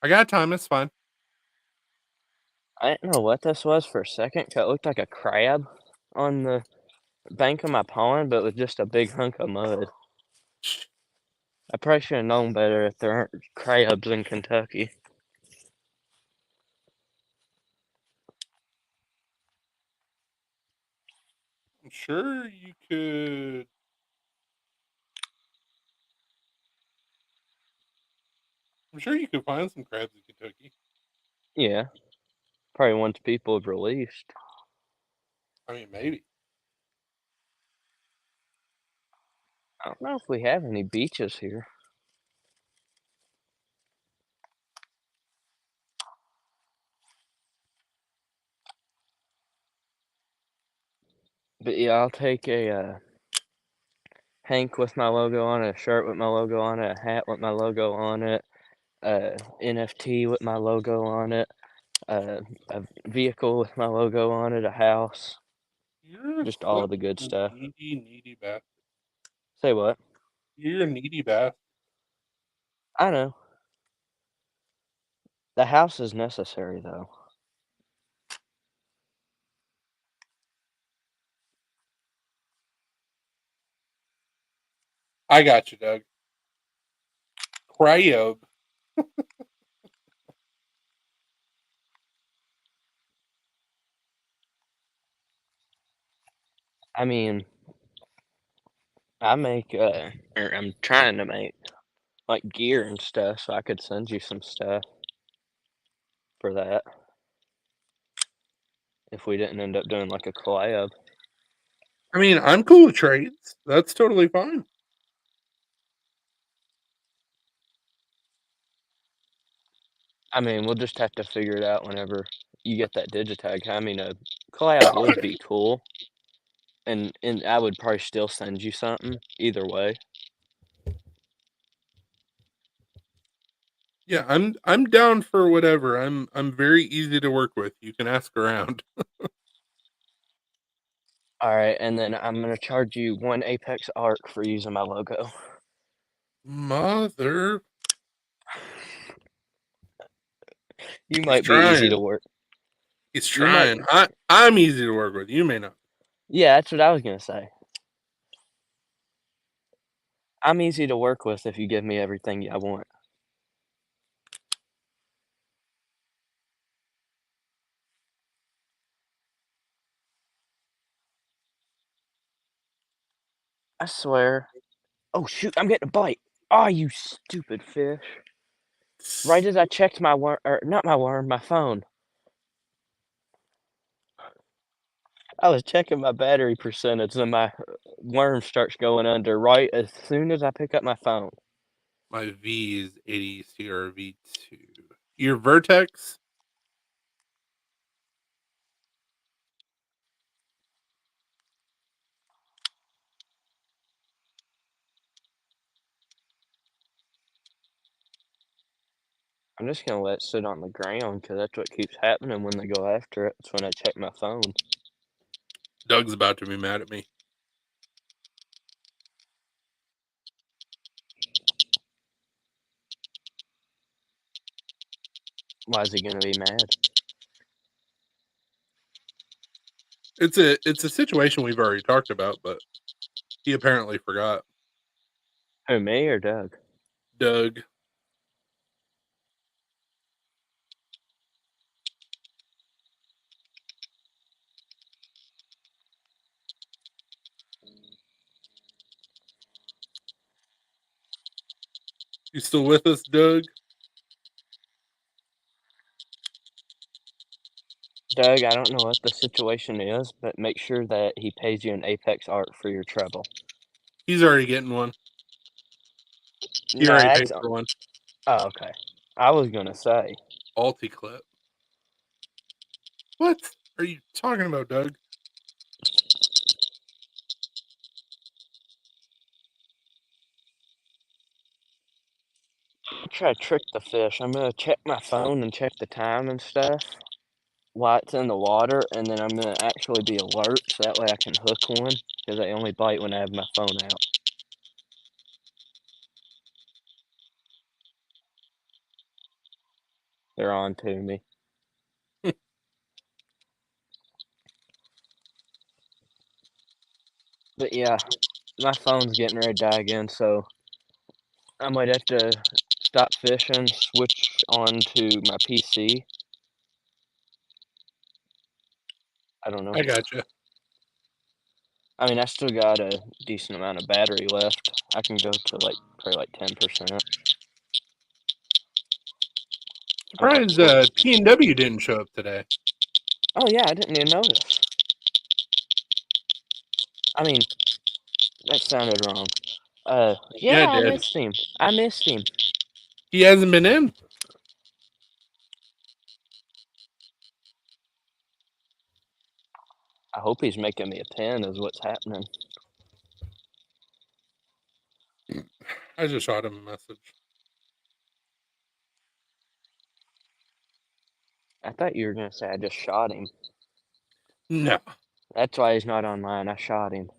I got time. It's fine. I didn't know what this was for a second 'cause it looked like a crab on the bank of my pond, but it was just a big hunk of mud. I probably should have known better if there aren't crabs in Kentucky. I'm sure you could. I'm sure you could find some crabs in Kentucky. Yeah, probably once people have released. I mean, maybe. I don't know if we have any beaches here. But yeah, I'll take a Hank with my logo on it, a shirt with my logo on it, a hat with my logo on it, NFT with my logo on it, a vehicle with my logo on it, a house, You're just all such of the good a stuff. needy bastard. Say what? You're a needy bastard. I know. The house is necessary though. I got you, Doug. Cryob. I mean, I make or I'm trying to make like gear and stuff, so I could send you some stuff for that if we didn't end up doing like a collab. I mean, I'm cool with trades. That's totally fine. I mean, we'll just have to figure it out whenever you get that digitag. I mean, a collab would be cool, and I would probably still send you something either way. Yeah, I'm down for whatever. I'm very easy to work with. You can ask around. All right, and then I'm gonna charge you one Apex Arc for using my logo. Mother. You might be easy to work. He's You might. trying. I'm easy to work with. You may not. Yeah, that's what I was gonna say. I'm easy to work with if you give me everything I want. I swear. Oh shoot! I'm getting a bite. Oh, you stupid fish! Right as I checked my worm, or not my worm, my phone. I was checking my battery percentage, and my worm starts going under right as soon as I pick up my phone. My V is 80 CRV2. Your Vertex? I'm just gonna let it sit on the ground because that's what keeps happening when they go after it. It's when I check my phone. Doug's about to be mad at me. Why is he gonna be mad? It's a situation we've already talked about, but he apparently forgot. Who, me or Doug? Doug. You still with us, Doug? Doug, I don't know what the situation is, but make sure that he pays you an Apex Art for your treble. He's already getting one. He Nah, already paid that's. for one. Oh, okay. I was gonna say. Alti clip. What are you talking about, Doug? Try to trick the fish. I'm gonna check my phone and check the time and stuff while it's in the water, and then I'm gonna actually be alert so that way I can hook one because they only bite when I have my phone out. They're on to me. But yeah, my phone's getting ready to die again, so I might have to stop fishing, switch on to my PC. I don't know. I gotcha. I mean, I still got a decent amount of battery left. I can go to like probably like 10%. Surprised P&W didn't show up today. Oh yeah, I didn't even notice. I mean, that sounded wrong. Yeah, Yeah, it I did. missed him. I missed him. He hasn't been in. I hope he's making me a pen, is what's happening. I just shot him a message. I thought you were gonna say I just shot him. No. That's why he's not online. I shot him.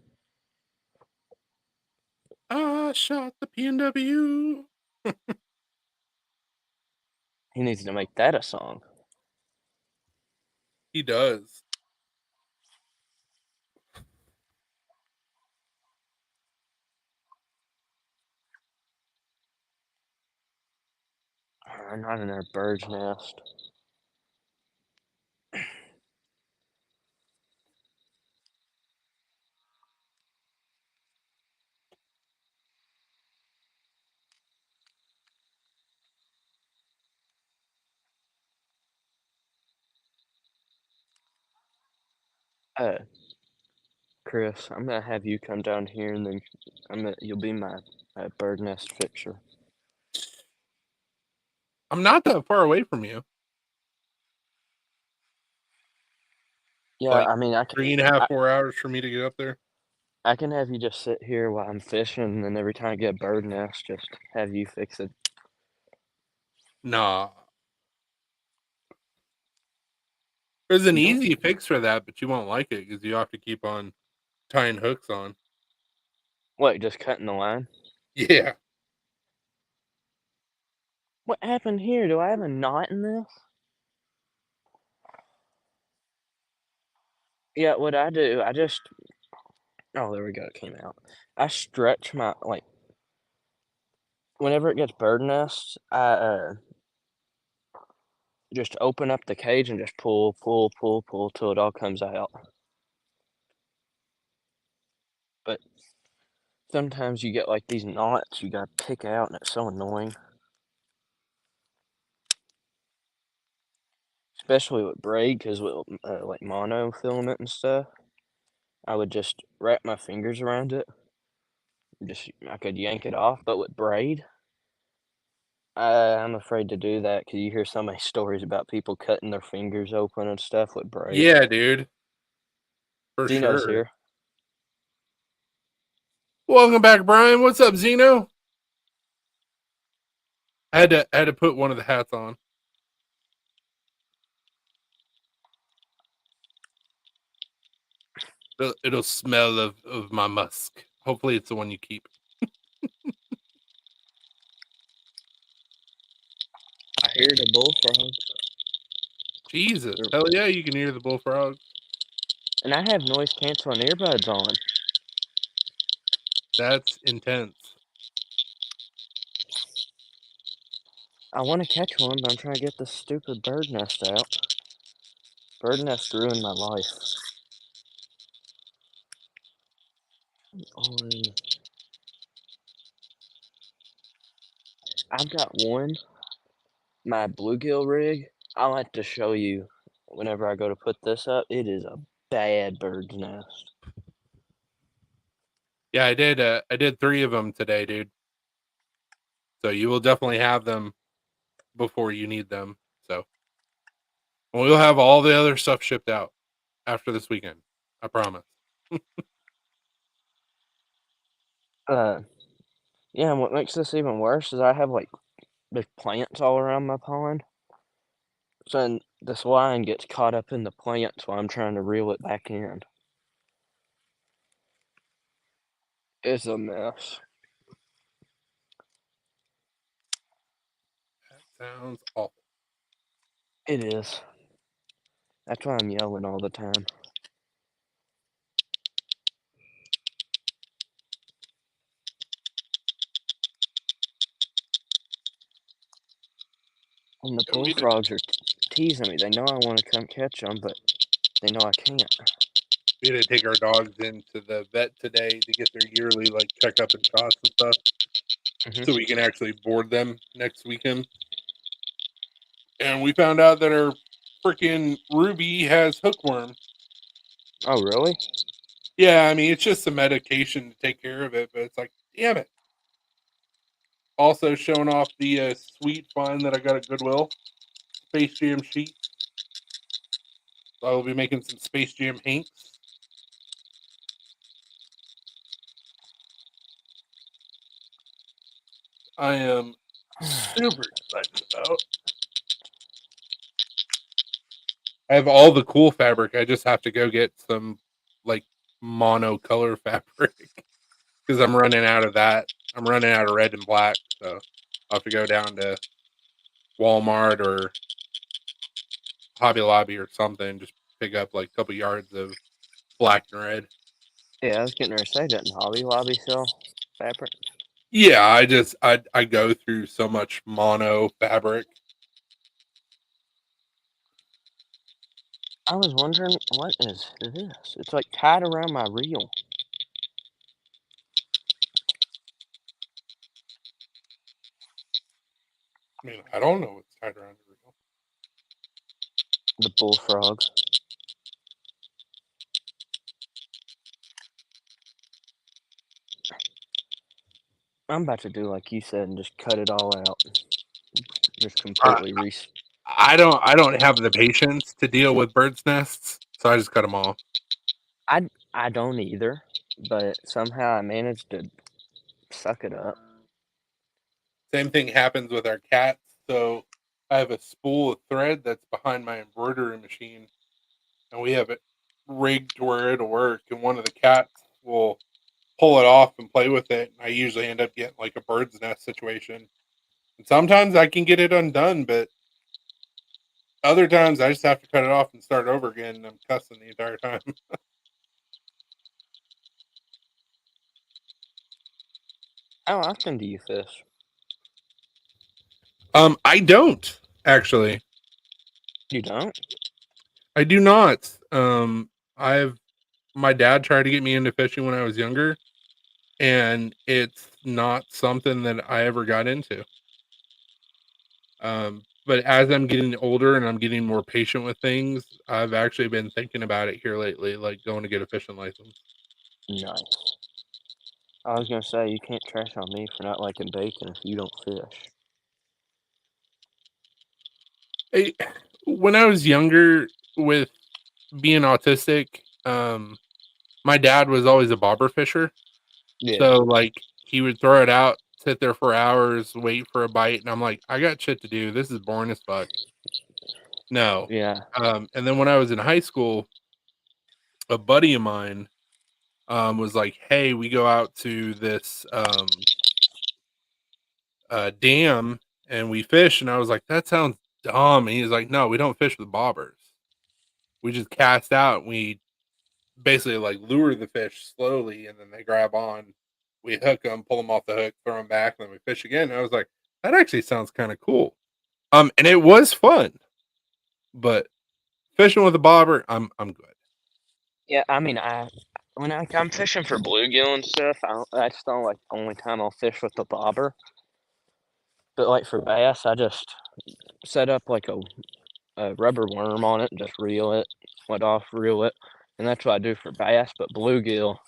I shot the P&W. He needs to make that a song. He does. Not in their bird's nest. Chris, I'm gonna have you come down here, and then you'll be my bird nest fixer. I'm not that far away from you. Yeah, Like I mean, 3.5, 4 hours for me to get up there. I can have you just sit here while I'm fishing, and then every time I get a bird nest, just have you fix it. Nah. There's an You don't. easy fix for that, but you won't like it because you have to keep on tying hooks on. What? Just cutting the line? Yeah. What happened here? Do I have a knot in this? Yeah, what I do, I just oh, there we go, it came out. I stretch my like, whenever it gets bird nests, I just open up the cage and just pull, pull, pull, pull till it all comes out. But sometimes you get, like, these knots you gotta pick out, and it's so annoying. Especially with braid, 'cause with, like, monofilament and stuff, I would just wrap my fingers around it. I could yank it off, but with braid, I'm afraid to do that because you hear so many stories about people cutting their fingers open and stuff with braid. Yeah, dude, for Zeno's sure. here. Welcome back, Brian. What's up, Zeno? I had to put one of the hats on. It'll smell of my musk. Hopefully, it's the one you keep. I hear the bullfrogs. Jesus, hell yeah, you can hear the bullfrogs. And I have noise canceling earbuds on. That's intense. I want to catch one, but I'm trying to get this stupid bird nest out. Bird nest ruined my life. I've got one, my bluegill rig. I'll have to show you whenever I go to put this up. It is a bad bird's nest. Yeah, I did. I did 3 of them today, dude. So you will definitely have them before you need them. So we'll have all the other stuff shipped out after this weekend. I promise. Yeah, and what makes this even worse is I have like there's plants all around my pond. So then this line gets caught up in the plants while I'm trying to reel it back in. It's a mess. That sounds awful. It is. That's why I'm yelling all the time. And the bullfrogs are teasing me. They know I want to come catch them, but they know I can't. We had to take our dogs into the vet today to get their yearly like checkup and shots and stuff, so we can actually board them next weekend. And we found out that our freaking Ruby has hookworm. Oh, really? Yeah, I mean it's just some medication to take care of it, but it's like, damn it. Also showing off the sweet find that I got at Goodwill, Space Jam sheet. So I will be making some Space Jam Hanks. I am super excited about. I have all the cool fabric. I just have to go get some like mono color fabric because I'm running out of that. I'm running out of red and black, so I'll have to go down to Walmart or Hobby Lobby or something. Just pick up like a couple yards of black and red. Yeah, I was getting ready to say, doesn't Hobby Lobby sell fabric? Yeah, I go through so much mono fabric. I was wondering, what is this? It's like tied around my reel. I mean, I don't know what's tied around the reel. The bullfrog. I'm about to do like you said and just cut it all out. Just completely I don't have the patience to deal with birds' nests, so I just cut them off. I don't either, but somehow I managed to suck it up. Same thing happens with our cats. So I have a spool of thread that's behind my embroidery machine, and we have it rigged to where it'll work. And one of the cats will pull it off and play with it. And I usually end up getting like a bird's nest situation. Sometimes I can get it undone, but other times I just have to cut it off and start over again, and I'm cussing the entire time. How often do you fish? I don't actually. You don't? I do not. I've my dad tried to get me into fishing when I was younger, and it's not something that I ever got into. But as I'm getting older and I'm getting more patient with things, I've actually been thinking about it here lately, like going to get a fishing license. Nice. I was gonna say you can't trash on me for not liking bacon if you don't fish. I, when I was younger, with being autistic, my dad was always a bobber fisher. Yeah. So like he would throw it out, sit there for hours, wait for a bite, and I'm like, I got shit to do. This is boring as fuck. No. Yeah. And then when I was in high school, a buddy of mine was like, "Hey, we go out to this dam and we fish." And I was like, "That sounds dumb." And he was like, "No, we don't fish with bobbers. We just cast out. And we basically like lure the fish slowly, and then they grab on. We hook them, pull them off the hook, throw them back, and then we fish again." And I was like, "That actually sounds kind of cool." And it was fun, but fishing with a bobber, I'm good. Yeah, I mean, I'm fishing for bluegill and stuff, that's the like only time I'll fish with the bobber. But like for bass, I just set up like a rubber worm on it and just reel it, let off, reel it, and that's what I do for bass. But bluegill,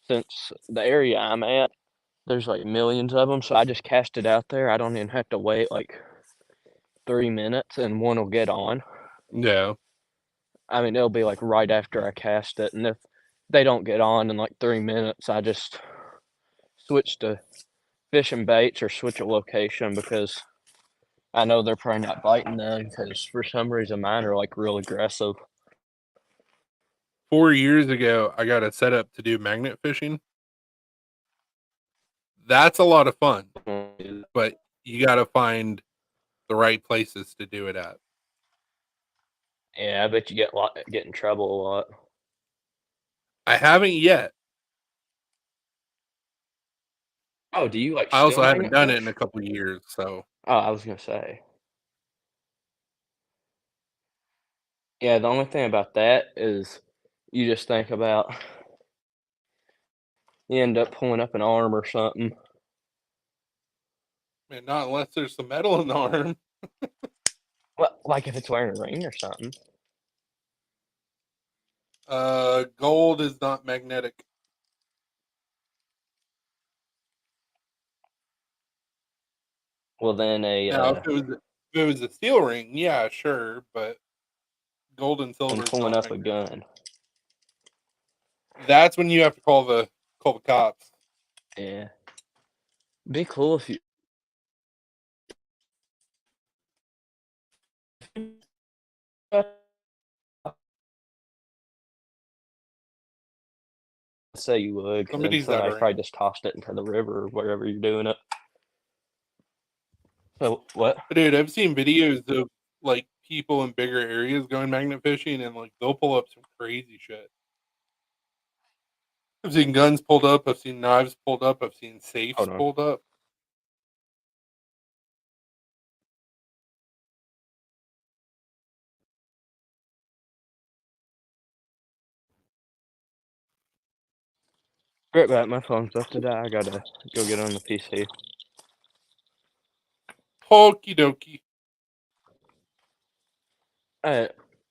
since the area I'm at, there's like millions of them, so I just cast it out there. I don't even have to wait like 3 minutes, and one will get on. Yeah. I mean, it'll be like right after I cast it, and if they don't get on in like 3 minutes, I just switch to fishing baits or switch a location because I know they're probably not biting then because for some reason mine are like real aggressive. 4 years ago, I got a setup to do magnet fishing. That's a lot of fun, but you got to find the right places to do it at. Yeah, I bet you get in trouble a lot. I haven't yet. Oh, do you like I still also haven't magnet done it in a fish? couple of years, so Oh, I was gonna say. Yeah, the only thing about that is you just think about you end up pulling up an arm or something. man, not unless there's some metal in the arm. Well, like if it's wearing a ring or something. Gold is not magnetic. Well, then Now, if it was a steel ring, yeah, sure, but gold and when silver is pulling not up a magnetic. gun. That's when you have to call the cops. Yeah, be cool if you. Say you would, because then Somebody's somebody uttering. probably just tossed it into the river or wherever you're doing it. So what? But dude, I've seen videos of like people in bigger areas going magnet fishing, and like they'll pull up some crazy shit. I've seen guns pulled up. I've seen knives pulled up. I've seen safes Hold on. pulled up. Right back. My phone's about to die. I gotta go get on the PC. Okie dokie. Uh,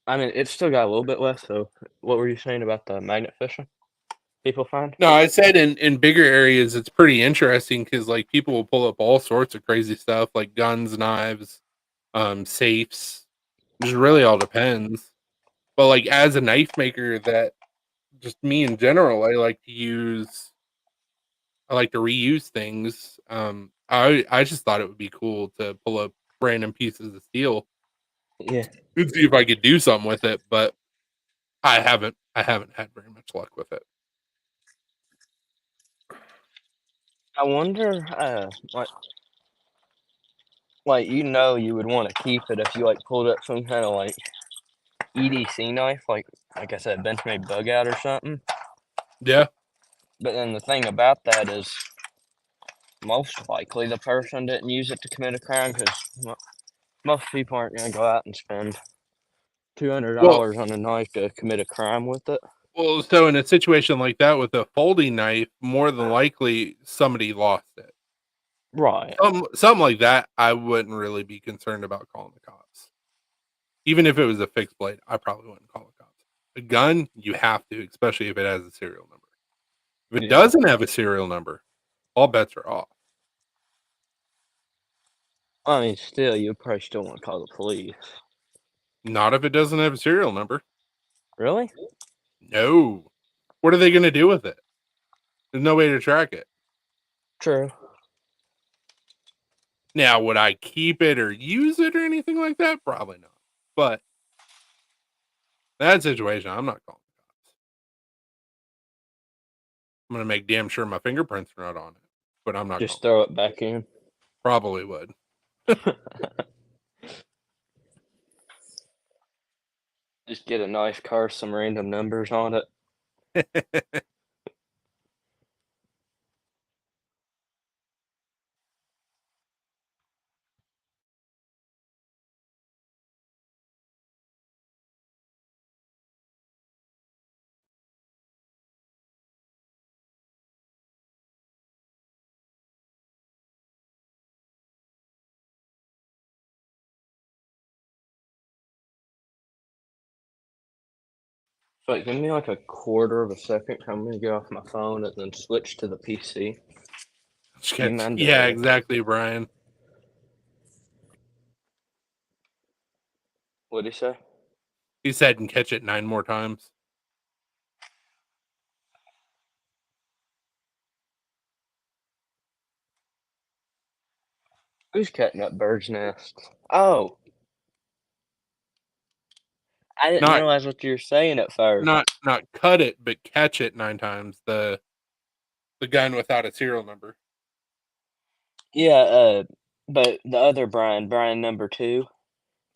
I mean, it's still got a little bit left. So, what were you saying about the magnet fishing? People find? No, I said in bigger areas, it's pretty interesting because like people will pull up all sorts of crazy stuff like guns, knives, safes. Just really all depends. But like as a knife maker, that just me in general, I like to reuse things. I just thought it would be cool to pull up random pieces of steel Yeah. and see if I could do something with it, but I haven't had very much luck with it. I wonder, like, like you would want to keep it if you like pulled up some kind of like EDC knife, like I said, Benchmade bug out or something. Yeah. But then the thing about that is, most likely the person didn't use it to commit a crime because most people aren't going to go out and spend $200 Well, on a knife to commit a crime with it. well, so in a situation like that with a folding knife, more than likely somebody lost it. Right. Something like that, I wouldn't really be concerned about calling the cops. Even if it was a fixed blade, I probably wouldn't call the cops. A gun, you have to, especially if it has a serial number. If it Yeah. doesn't have a serial number, all bets are off. I mean, still, you probably still want to call the police. Not if it doesn't have a serial number. Really? No. What are they going to do with it? There's no way to track it. True. Now, would I keep it or use it or anything like that? Probably not. But that situation, I'm not calling the cops. I'm going to make damn sure my fingerprints are not on it. But I'm not Just calling. throw it back in. Probably would. Just get a nice car, some random numbers on it. So, like, give me like a quarter of a second. I'm gonna get off my phone and then switch to the PC. Do you mind? Yeah, exactly, Brian. What'd he say? He said, and catch it 9 more times. Who's cutting up birds' nests? Oh, I didn't Not realize what you were saying at first. not cut it, but catch it 9 times. The gun without a serial number. Yeah, but the other Brian number 2,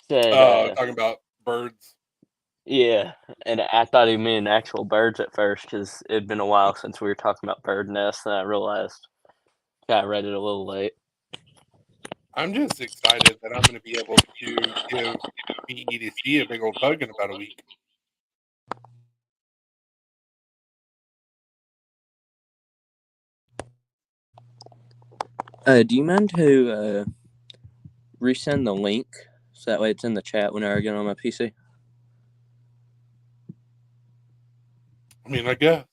said, Talking about birds. yeah, and I thought he meant actual birds at first because it'd been a while since we were talking about bird nests, and I realized I read it a little late. I'm just excited that I'm going to be able to give BEDC a big old hug in about a week. Do you mind to resend the link so that way it's in the chat whenever I get on my PC? I mean, I guess.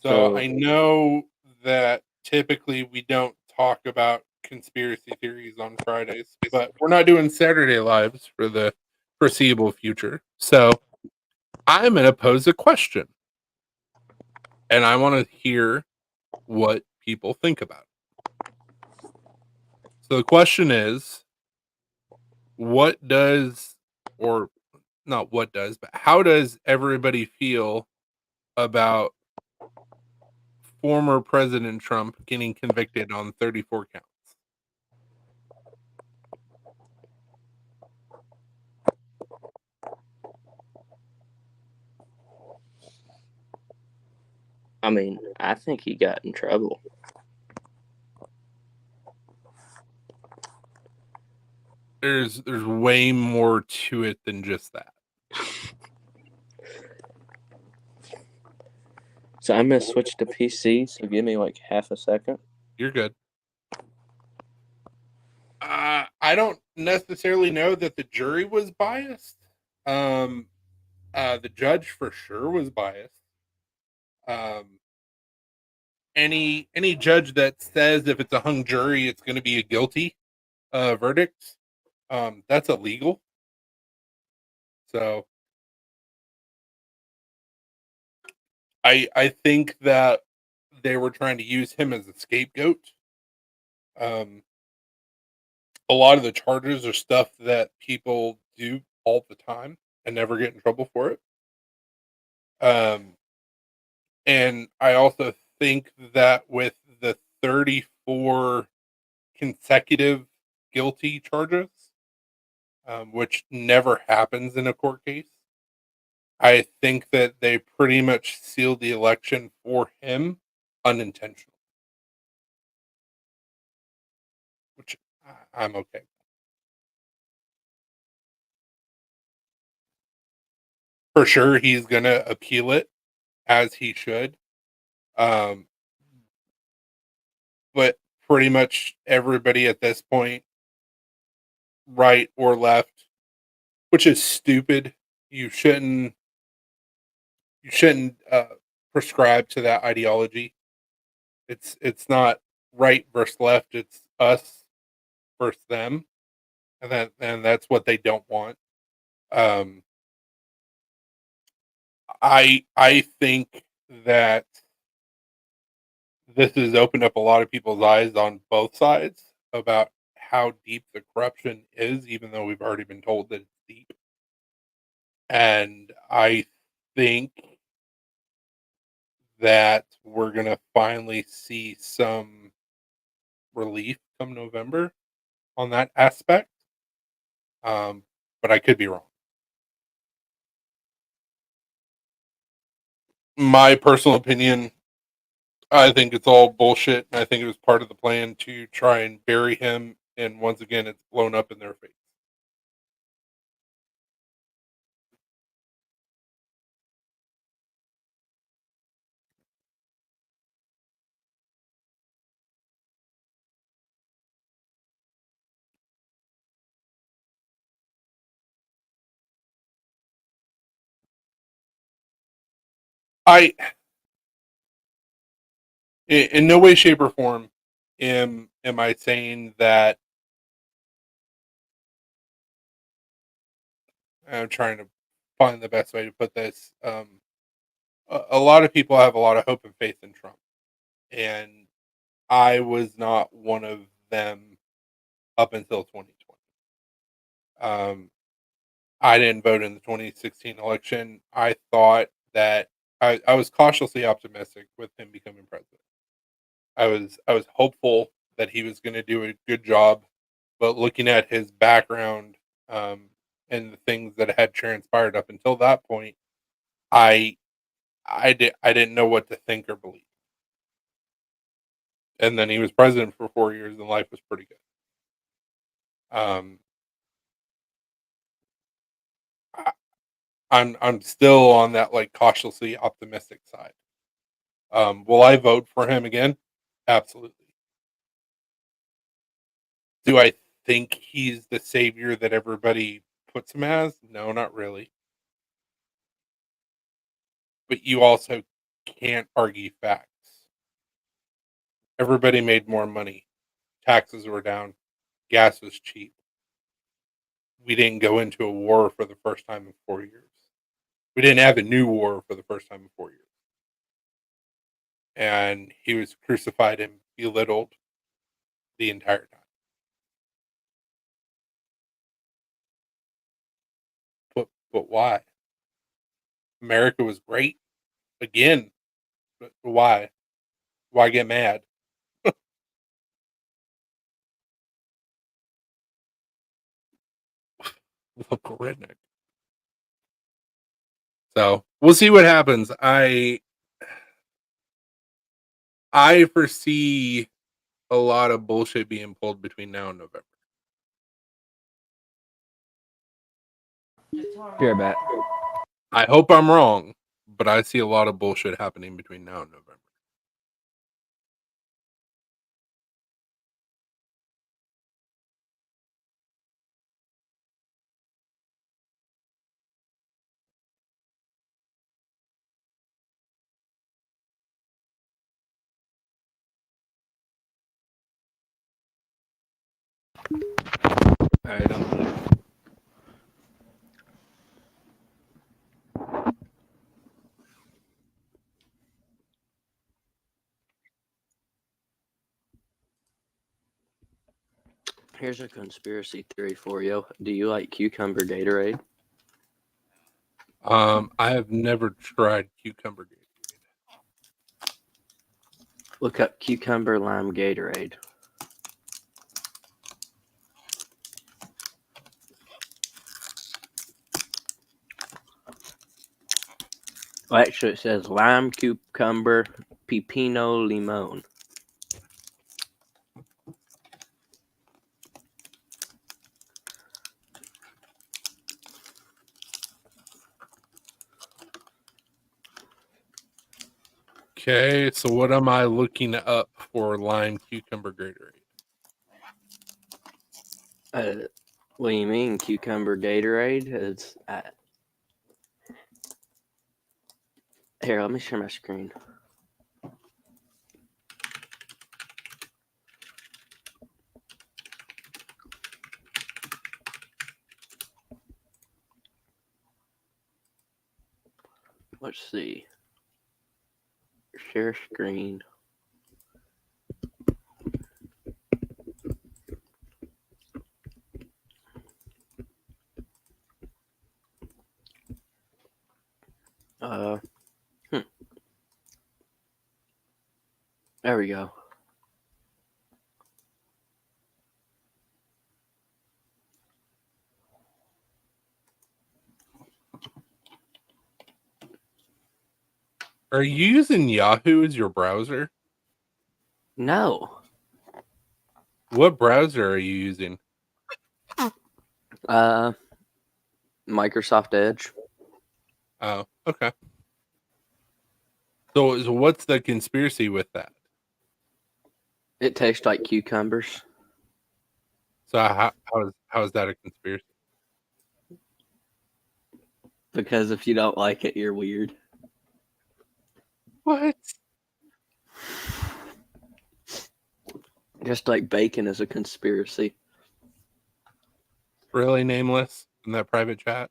So I know that typically we don't talk about conspiracy theories on Fridays, but we're not doing Saturday lives for the foreseeable future. So I'm going to pose a question, and I want to hear what people think about it. So the question is, what does, or not what does, but how does everybody feel about former President Trump getting convicted on 34 counts? I mean, I think he got in trouble. There's way more to it than just that. So I'm gonna switch to PC. So give me like half a second. You're good. I don't necessarily know that the jury was biased. The judge for sure was biased. Any judge that says if it's a hung jury, it's going to be a guilty verdict, that's illegal. So I think that they were trying to use him as a scapegoat. A lot of the charges are stuff that people do all the time and never get in trouble for it. And I also think that with the 34 consecutive guilty charges, which never happens in a court case, I think that they pretty much sealed the election for him unintentionally, which I'm okay. For sure, he's going to appeal it as he should. Um, but pretty much everybody at this point, right or left, which is stupid. You shouldn't prescribe to that ideology. It's not right versus left. It's us versus them, and that's what they don't want. Um, I think that this has opened up a lot of people's eyes on both sides about how deep the corruption is, even though we've already been told that it's deep. And I think that we're going to finally see some relief come November on that aspect. But I could be wrong. My personal opinion, I think it's all bullshit. And I think it was part of the plan to try and bury him. And once again, it's blown up in their face. I, in no way, shape, or form, am I saying that I'm trying to find the best way to put this. A lot of people have a lot of hope and faith in Trump, and I was not one of them up until 2020. Um, I didn't vote in the 2016 election. I thought that I was cautiously optimistic with him becoming president. I was hopeful that he was going to do a good job, but looking at his background um, and the things that had transpired up until that point, I I didn't know what to think or believe. And then he was president for 4 years, and life was pretty good. Um, I, I'm still on that like cautiously optimistic side. Will I vote for him again? Absolutely. Do I think he's the savior that everybody puts him as? No, not really. But you also can't argue facts. Everybody made more money. Taxes were down. Gas was cheap. We didn't go into a war for the first time in 4 years. We didn't have a new war for the first time in 4 years. And he was crucified and belittled the entire time. But why? America was great again. But why? Why get mad? Local redneck. So we'll see what happens. I foresee a lot of bullshit being pulled between now and November. You're back. I hope I'm wrong, but I see a lot of bullshit happening between now and November. I don't. Here's a conspiracy theory for you. Do you like cucumber Gatorade? I have never tried cucumber Gatorade. Look up cucumber lime Gatorade. Well, actually, it says lime, cucumber, pepino, limon. Okay, so what am I looking up for lime cucumber Gatorade? What do you mean, cucumber Gatorade? It's here. Let me share my screen. Let's see. Share screen. There we go. Are you using Yahoo as your browser? No. What browser are you using? Microsoft Edge. Oh, okay. So what's the conspiracy with that? It tastes like cucumbers. So how is that a conspiracy? Because if you don't like it, you're weird. What? Just like bacon is a conspiracy. Really, Nameless, in that private chat?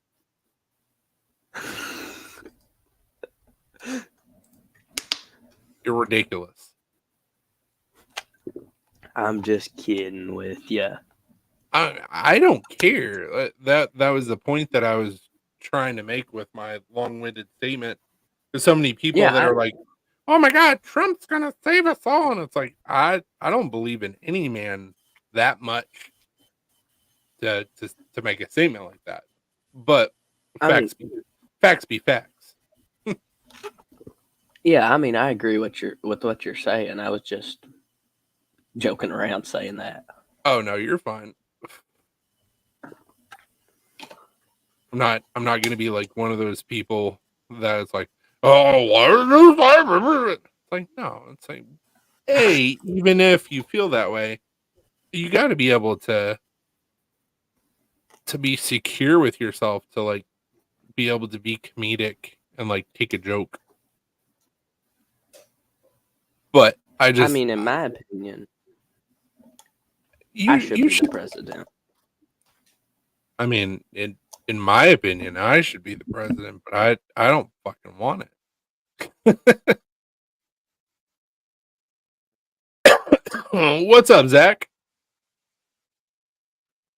You're ridiculous. I'm just kidding with you. I don't care. That was the point that I was trying to make with my long-winded statement. There's so many people that are like, "Oh my God, Trump's gonna save us all," and it's like I don't believe in any man that much to make a statement like that. But facts be facts. Yeah, I mean, I agree with what you're saying. I was just joking around saying that. Oh no, you're fine. I'm not gonna be like one of those people that is like, oh, what? It's like, no, it's like, hey, even if you feel that way, you got to be able to be secure with yourself to like be able to be comedic and like take a joke. But I mean, in my opinion, you I should be the president. I mean, in my opinion, I should be the president, but I don't fucking want it. What's up, Zach?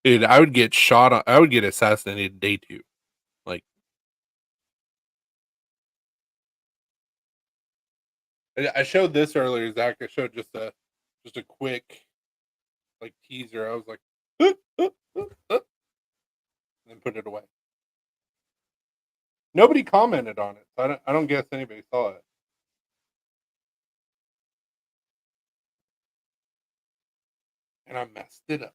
Dude, I would get I would get assassinated day 2. Like, I showed this earlier, Zach. I showed just a quick like teaser. I was like, and then put it away. Nobody commented on it. So I don't guess anybody saw it. And I messed it up.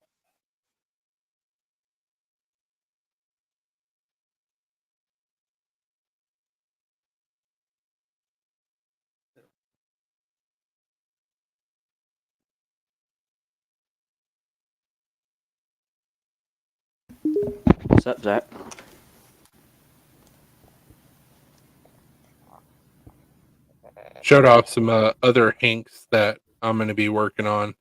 What's up, Zach? Showed off some other hinks that I'm going to be working on.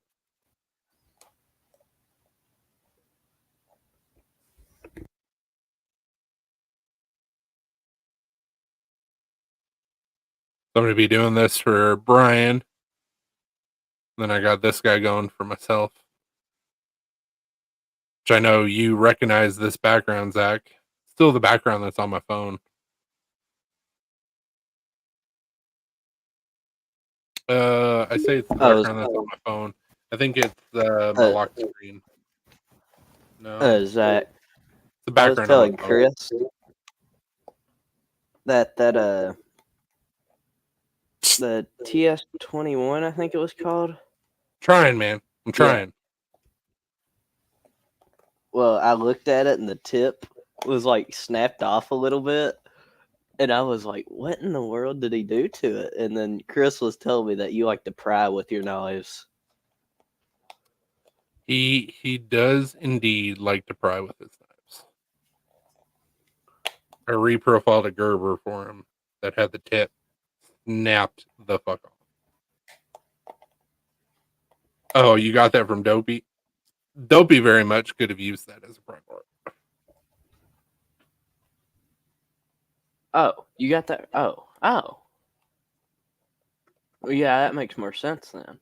I'm going to be doing this for Brian. Then I got this guy going for myself. Which I know you recognize this background, Zach. Still the background that's on my phone. I say it's the Oh, background that's on my phone. I think it's my lock screen. No, Zach, it's the I was background on my telling phone. Chris that the TS-21, I think it was called. Trying, man. I'm trying. Well, I looked at it and the tip was like snapped off a little bit. And I was like, what in the world did he do to it? And then Chris was telling me that you like to pry with your knives. He does indeed like to pry with his knives. I reprofiled a Gerber for him that had the tip snapped the fuck off. Oh, you got that from Dopey? Dopey very much could have used that as a pry bar. Oh, you got that? Oh. Well, yeah, that makes more sense then.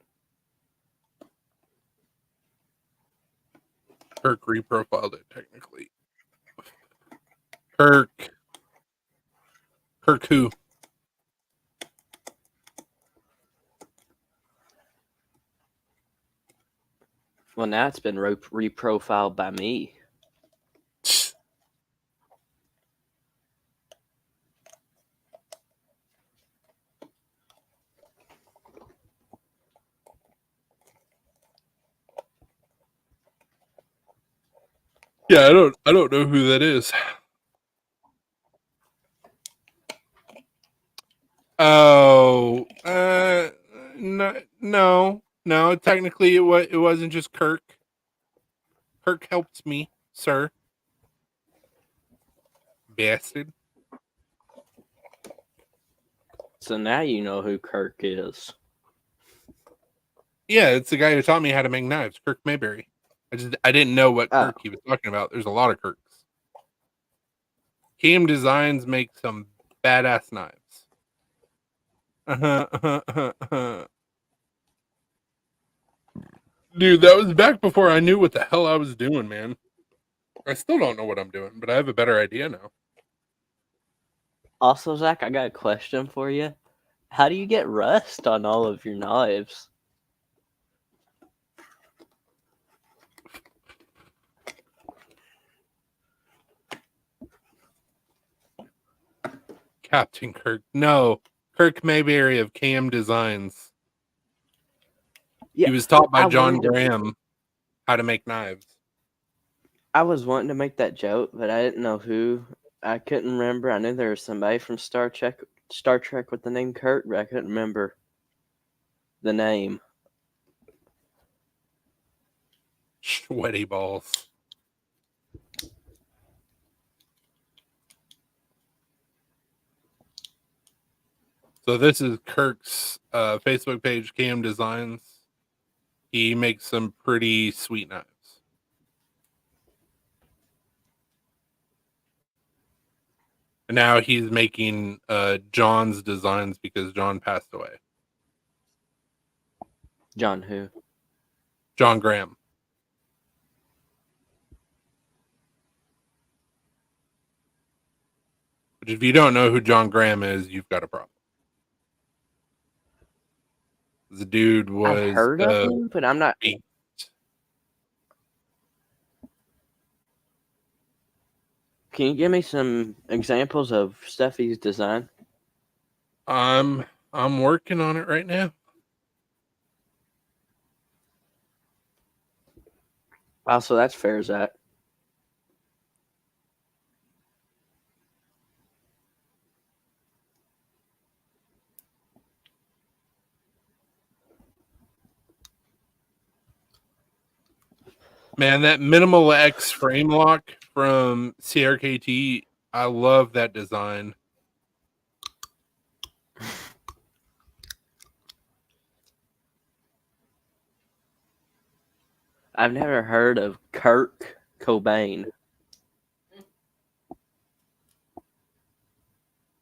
Kirk reprofiled it technically. Kirk who? Well, now it's been reprofiled by me. Yeah, I don't know who that is. Oh, no. Technically, it wasn't just Kirk. Kirk helped me, sir. Bastard. So now you know who Kirk is. Yeah, it's the guy who taught me how to make knives, Kirk Mayberry. I didn't know what Kirk he was talking about. There's a lot of Kirks. KM Designs make some badass knives. Dude, that was back before I knew what the hell I was doing, man. I still don't know what I'm doing, but I have a better idea now. Also, Zach, I got a question for you. How do you get rust on all of your knives? Captain Kirk. No. Kirk Mayberry of KM Designs. Yeah, he was taught by I John wanted to- Graham how to make knives. I was wanting to make that joke, but I didn't know who. I couldn't remember. I knew there was somebody from Star Trek with the name Kirk, but I couldn't remember the name. Sweaty balls. So this is Kirk's Facebook page, KM Designs. He makes some pretty sweet knives. And now he's making John's designs because John passed away. John who? John Graham. But if you don't know who John Graham is, you've got a problem. The dude was I've heard of him, but I'm not. Can you give me some examples of stuff he's designed? I'm working on it right now. Also, that's fair, Zach. Man, that Minimal X frame lock from CRKT, I love that design. I've never heard of Kurt Cobain.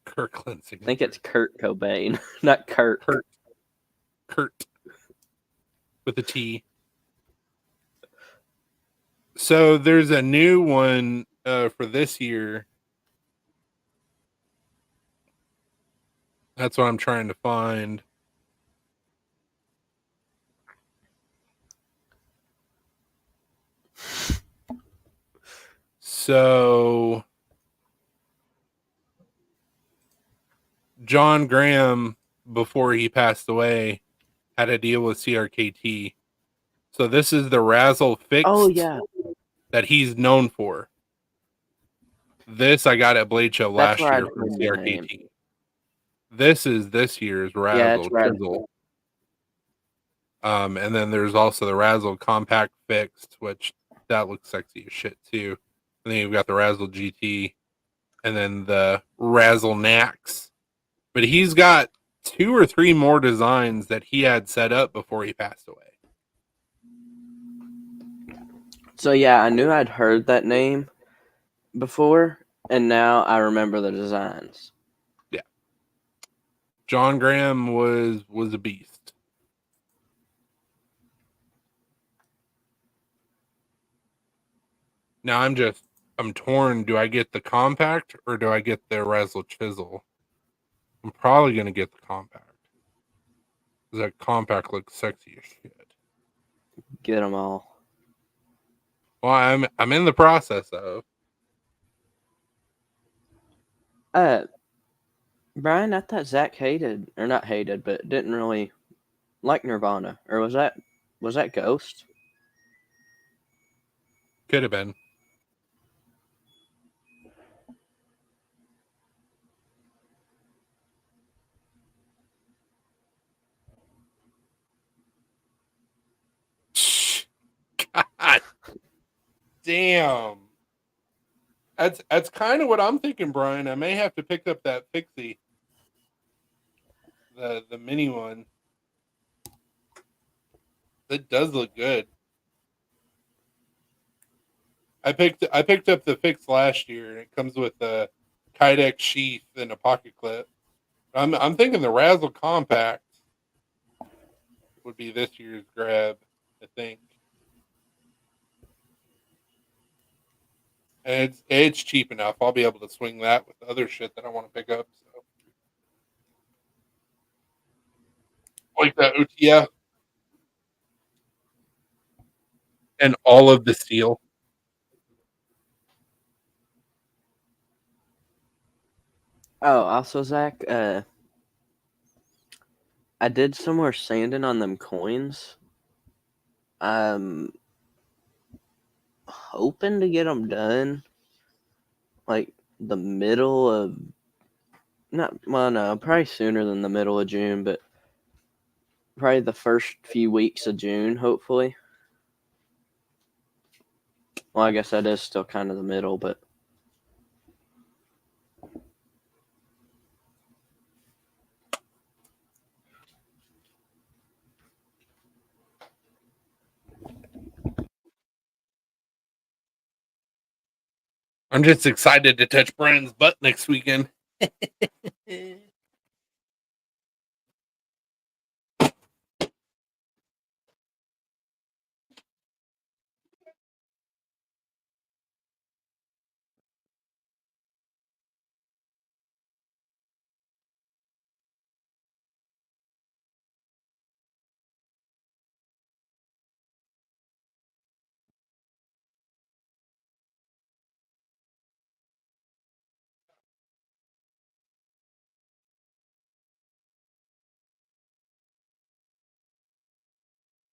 Kirkland I signature. think it's Kurt Cobain, not Kurt. Kurt. With a T. So there's a new one for this year. That's what I'm trying to find. So John Graham, before he passed away, had a deal with CRKT. So this is the Razzle Fixed Oh yeah, that he's known for. This I got at Blade Show that's last where year I'd from heard the name. CRKT. This is this year's Yeah, it's Razzle Razzle. Chisel. And then there's also the Razzle Compact Fixed, which that looks sexy as shit too. And then you've got the Razzle GT, and then the Razzle Nax. But he's got 2 or 3 more designs that he had set up before he passed away. So yeah, I knew I'd heard that name before, and now I remember the designs. John Graham was a beast. Now I'm torn. Do I get the compact or do I get the Razzle Chisel? I'm probably gonna get the compact. That compact looks sexy as shit. Get them all. Well, I'm in the process of. Brian, I thought Zach hated, or not hated, but didn't really like Nirvana, or was that Ghost? Could have been. God damn. That's kind of what I'm thinking, Brian. I may have to pick up that Fixie. The mini one. It does look good. I picked up the Fix last year, and it comes with a Kydex sheath and a pocket clip. I'm thinking the Razzle Compact would be this year's grab, I think. And it's cheap enough. I'll be able to swing that with the other shit that I want to pick up. So, like that OTF and all of the steel. Oh, also Zach, I did some more sanding on them coins. I'm hoping to get them done, like the middle of, probably sooner than the middle of June, but probably the first few weeks of June, hopefully. Well, I guess that is still kind of the middle, but I'm just excited to touch Brian's butt next weekend.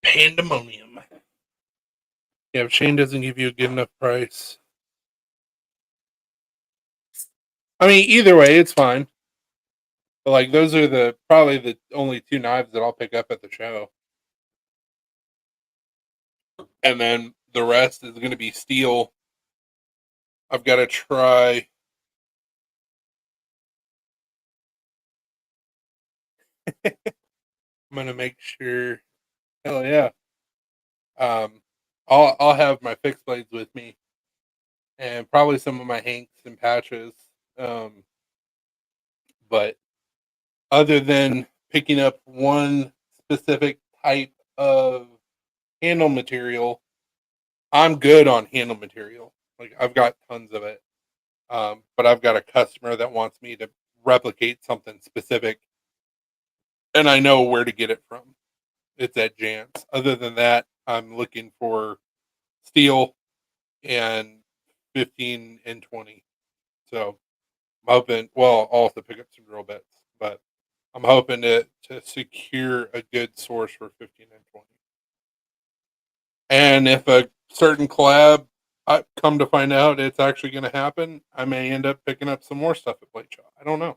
Pandemonium. Yeah, if Shane doesn't give you a good enough price. I mean, either way, it's fine. But like, those are probably the only 2 knives that I'll pick up at the show. And then the rest is going to be steel. I've got to try. I'm going to make sure. Hell yeah. I'll have my fixed blades with me, and probably some of my hanks and patches. But other than picking up one specific type of handle material, I'm good on handle material. Like, I've got tons of it. But I've got a customer that wants me to replicate something specific, and I know where to get it from. It's at Jantz. Other than that, I'm looking for steel and 15 and 20. So I'm hoping, well, I'll have to pick up some drill bits, but I'm hoping to secure a good source for 15 and 20. And if a certain collab, I come to find out it's actually going to happen, I may end up picking up some more stuff at Blade Shot. I don't know.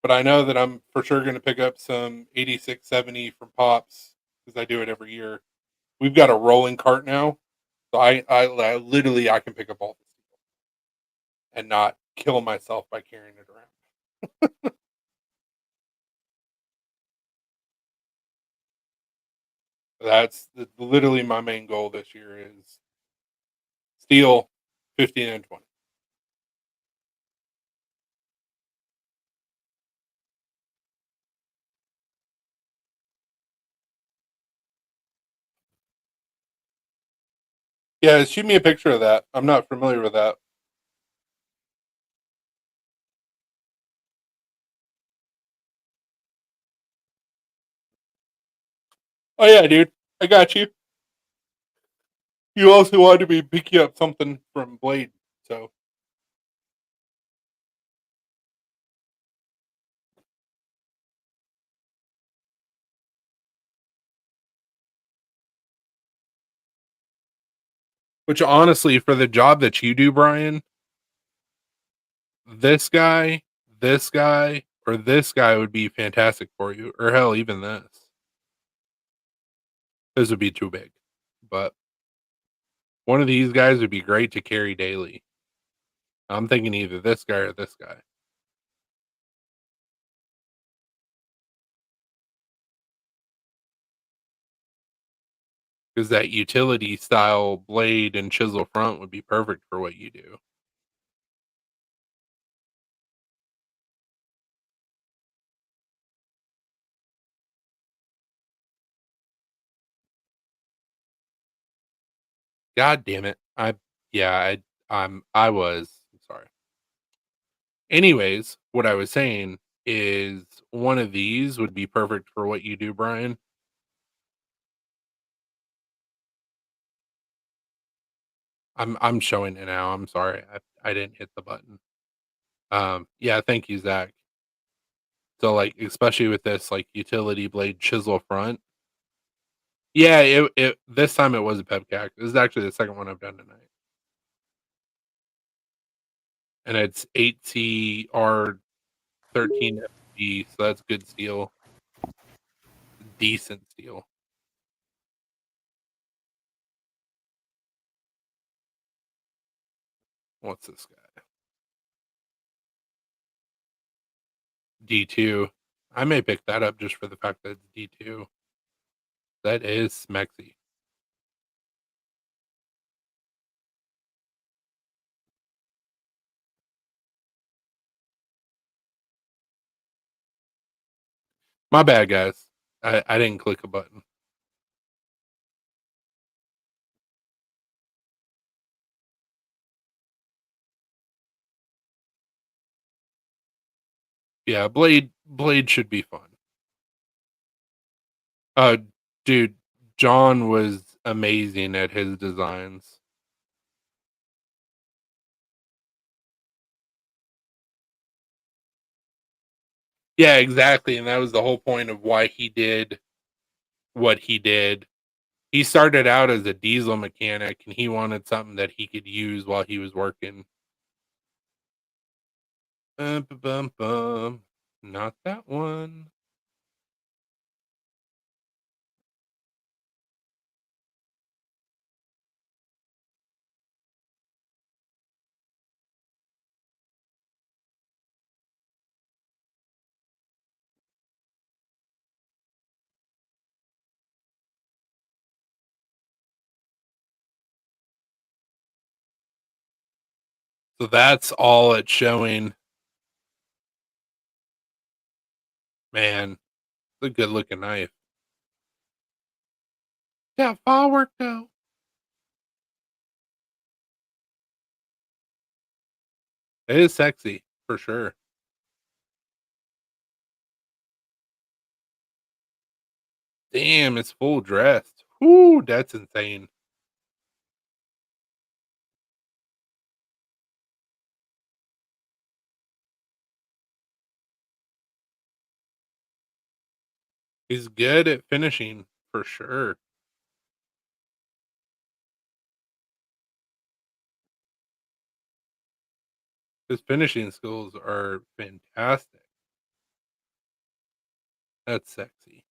But I know that I'm for sure going to pick up some 8670 from Pops because I do it every year. We've got a rolling cart now, so I literally I can pick up all this and not kill myself by carrying it around. That's literally my main goal this year is steal 15 and 20. Yeah, shoot me a picture of that. I'm not familiar with that. Oh yeah, dude. I got you. You also wanted me to pick you up something from Blade, so which honestly, for the job that you do, Brian, this guy, this guy, or this guy would be fantastic for you. Or hell, even this. This would be too big. But one of these guys would be great to carry daily. I'm thinking either this guy or this guy. Because that utility style blade and chisel front would be perfect for what you do. God damn it. I was sorry. Anyways, what I was saying is one of these would be perfect for what you do, Brian. I'm showing it now. I'm sorry. I didn't hit the button. Yeah, thank you, Zach. So like especially with this like utility blade chisel front. Yeah, it this time it was a Pepcac. This is actually the second one I've done tonight. And it's 8CR 13FB, so that's good steel. Decent steel. What's this guy? D2. I may pick that up just for the fact that it's D2. That is smexy. My bad, guys. I didn't click a button. Yeah, Blade should be fun. Dude, John was amazing at his designs. Yeah, exactly, and that was the whole point of why he did what he did. He started out as a diesel mechanic, and he wanted something that he could use while he was working. Bum. Not that one. So that's all it's showing. Man, it's a good looking knife. Yeah, firework though. It is sexy for sure. Damn, it's full dressed. Ooh, that's insane. He's good at finishing for sure. His finishing skills are fantastic. That's sexy.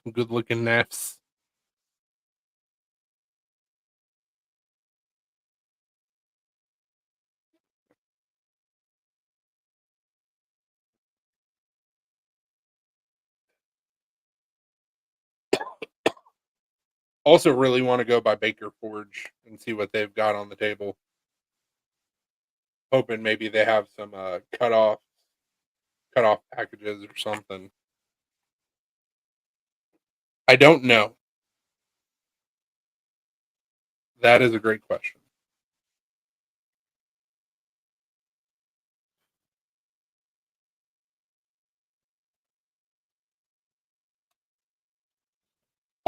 Some good looking nafs. Also, really want to go by Baker Forge and see what they've got on the table. Hoping maybe they have some cut off packages or something. I don't know. That is a great question.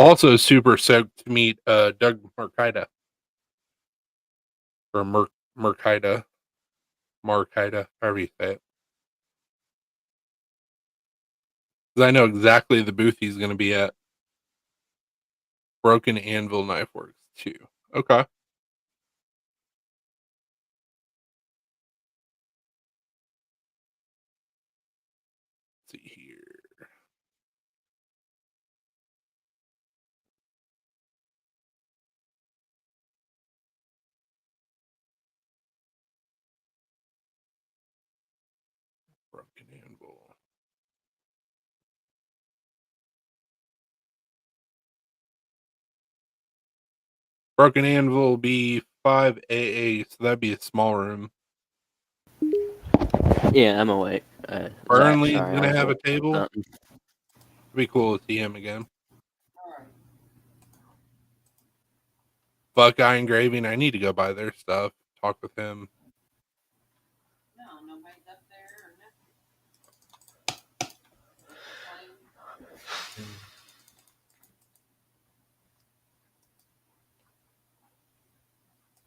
Also, super stoked to meet Doug Markida. Or Markida. However you say it. Because I know exactly the booth he's going to be at. Broken Anvil Knife Works, too. Okay. Let's see here. Broken Anvil. Broken Anvil will be 5AA, so that'd be a small room. Yeah, I'm awake. Burnley's Sorry, going to have a table. something. It'd be cool to see him again. Buckeye Engraving, I need to go buy their stuff. Talk with him. No, nobody's up there or nothing.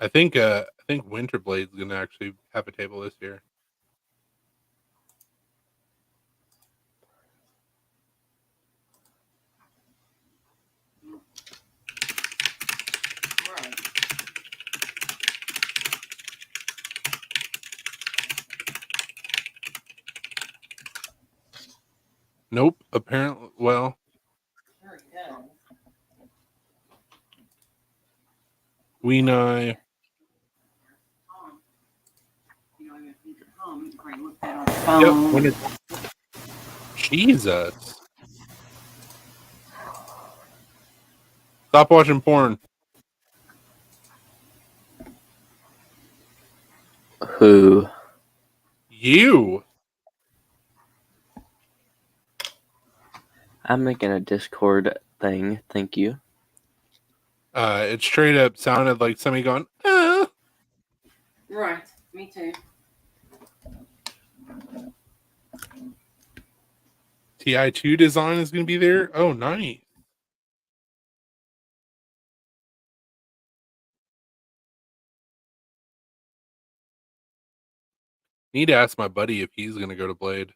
I think Winterblade's gonna actually have a table this year. Right. Nope. Apparently, well, Sure he does. we know. Tom. You know, even if he's at home, he can probably look that on his phone. Yep. When it, Jesus. Stop watching porn. Who? You. I'm making a Discord thing. Thank you. It straight up sounded like somebody going, Right. Me too. TI2 design is gonna be there. Oh, nice. Need to ask my buddy if he's gonna go to Blade.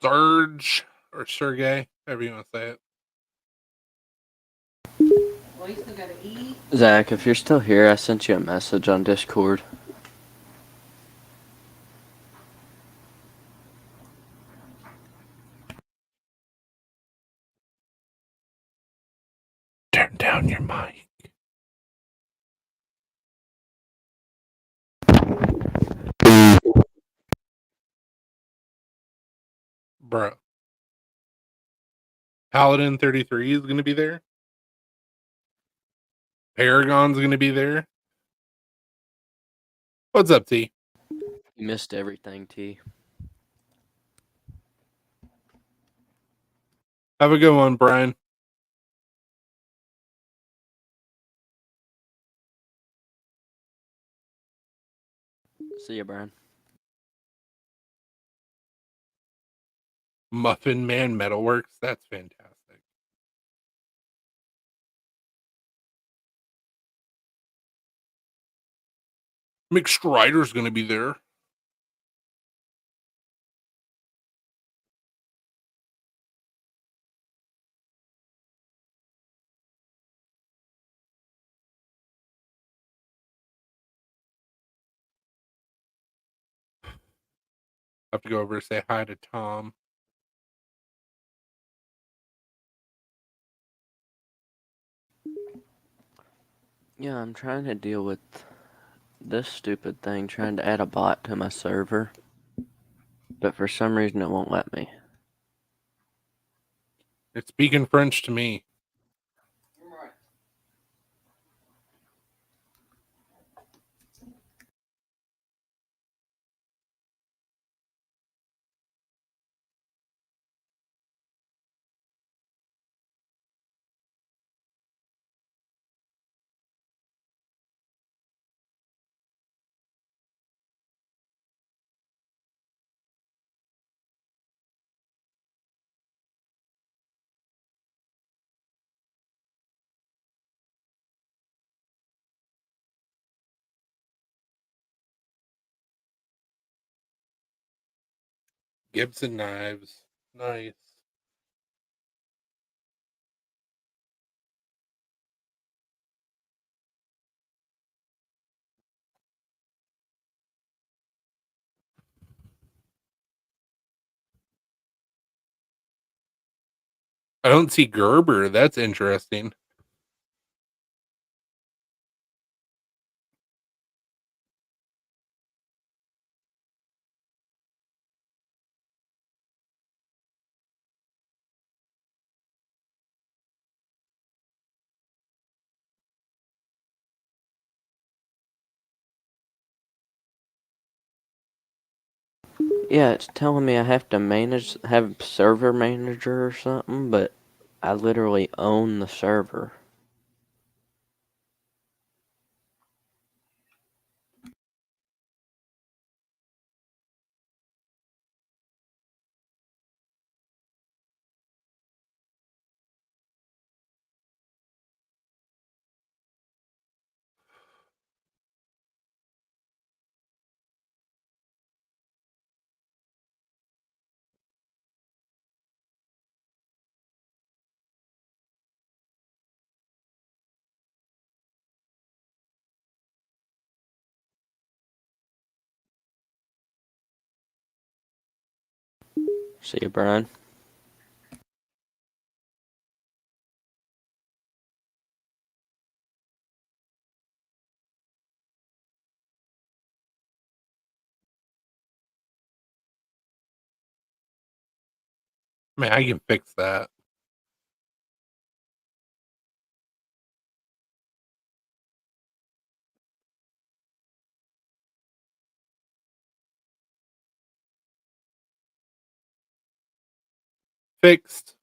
Serge or Sergey, however you want to say it. Well, you still gotta eat. Zach, if you're still here, I sent you a message on Discord. Turn down your mic. Bro. Paladin 33 is going to be there. Paragon's going to be there. What's up, T? You missed everything, T. Have a good one, Brian. See you, Brian. Muffin Man Metalworks. That's fantastic. Mick Strider's going to be there. Have to go over and say hi to Tom. Yeah, I'm trying to deal with this stupid thing, trying to add a bot to my server. But for some reason it won't let me. It's speaking French to me. Gibson knives. Nice. I don't see Gerber. That's interesting. Yeah, it's telling me I have to have server manager or something, but I literally own the server. See you, Brian. Man, I can fix that. Fixed.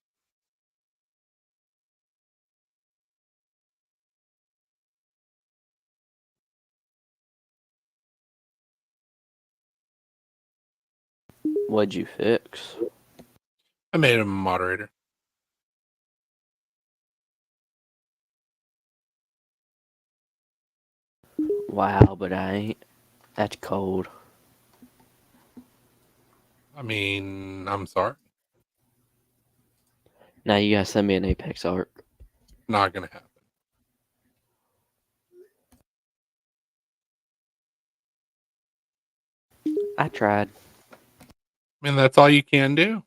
What'd you fix? I made him a moderator. Wow, but I ain't. That's cold. I mean, I'm sorry. Now you gotta send me an Apex arc. Not going to happen. I tried. I mean, that's all you can do.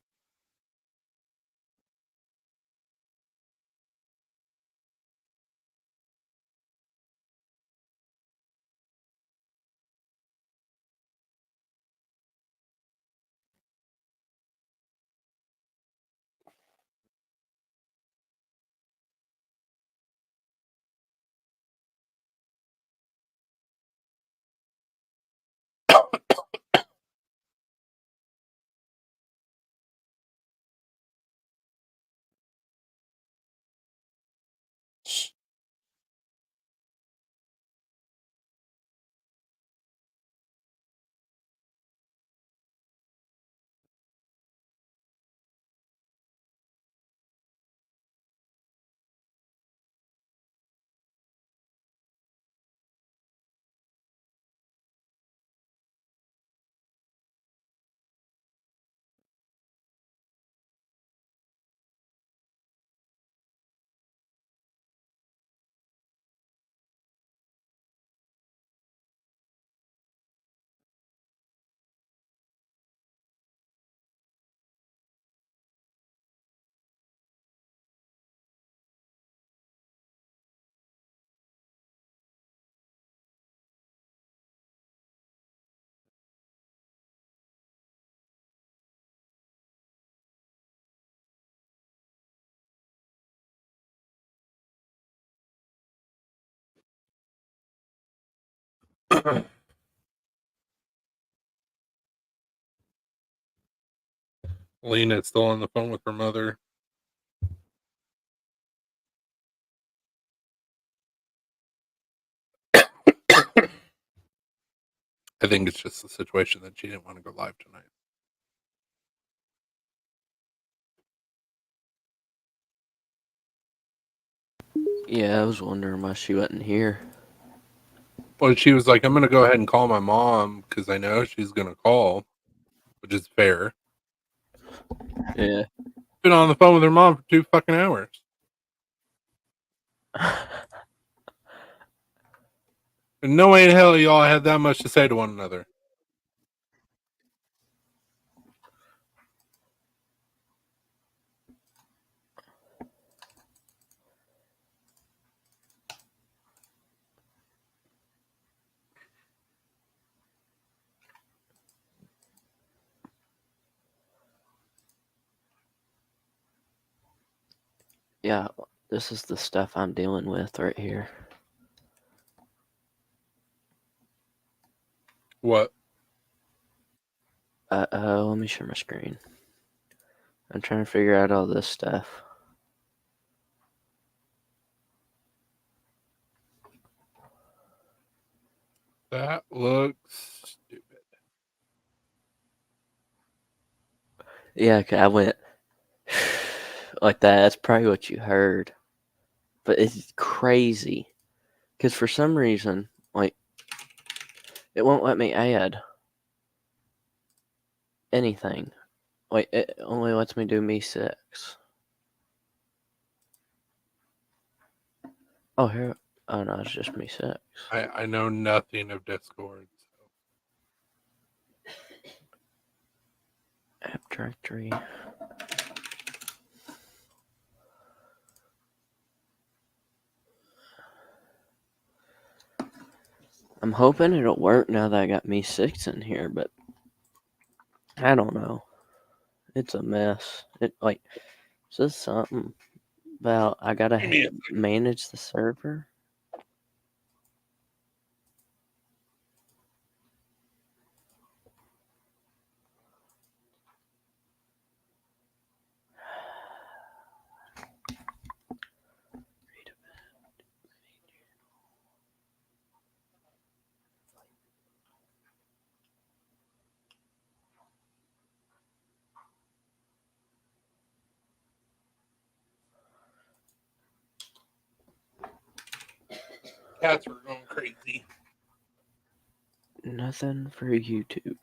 Lena's still on the phone with her mother. I think it's just the situation that she didn't want to go live tonight. Yeah, I was wondering why she wasn't here. Well, she was like, I'm going to go ahead and call my mom because I know she's going to call, which is fair. Yeah. Been on the phone with her mom for 2 fucking hours. And no way in hell y'all had that much to say to one another. Yeah, this is the stuff I'm dealing with right here. What? Let me share my screen. I'm trying to figure out all this stuff. That looks stupid. Yeah, 'cause I went like that. That's probably what you heard. But it's crazy. Because for some reason, like, it won't let me add anything. Like, it only lets me do me 6. Oh, here. Oh, no, it's just me 6. I know nothing of Discord. So. App directory. I'm hoping it'll work now that I got me 6 in here, but I don't know. It's a mess. It like says something about I gotta Give me a second. manage the server. Cats are going crazy. Nothing for YouTube.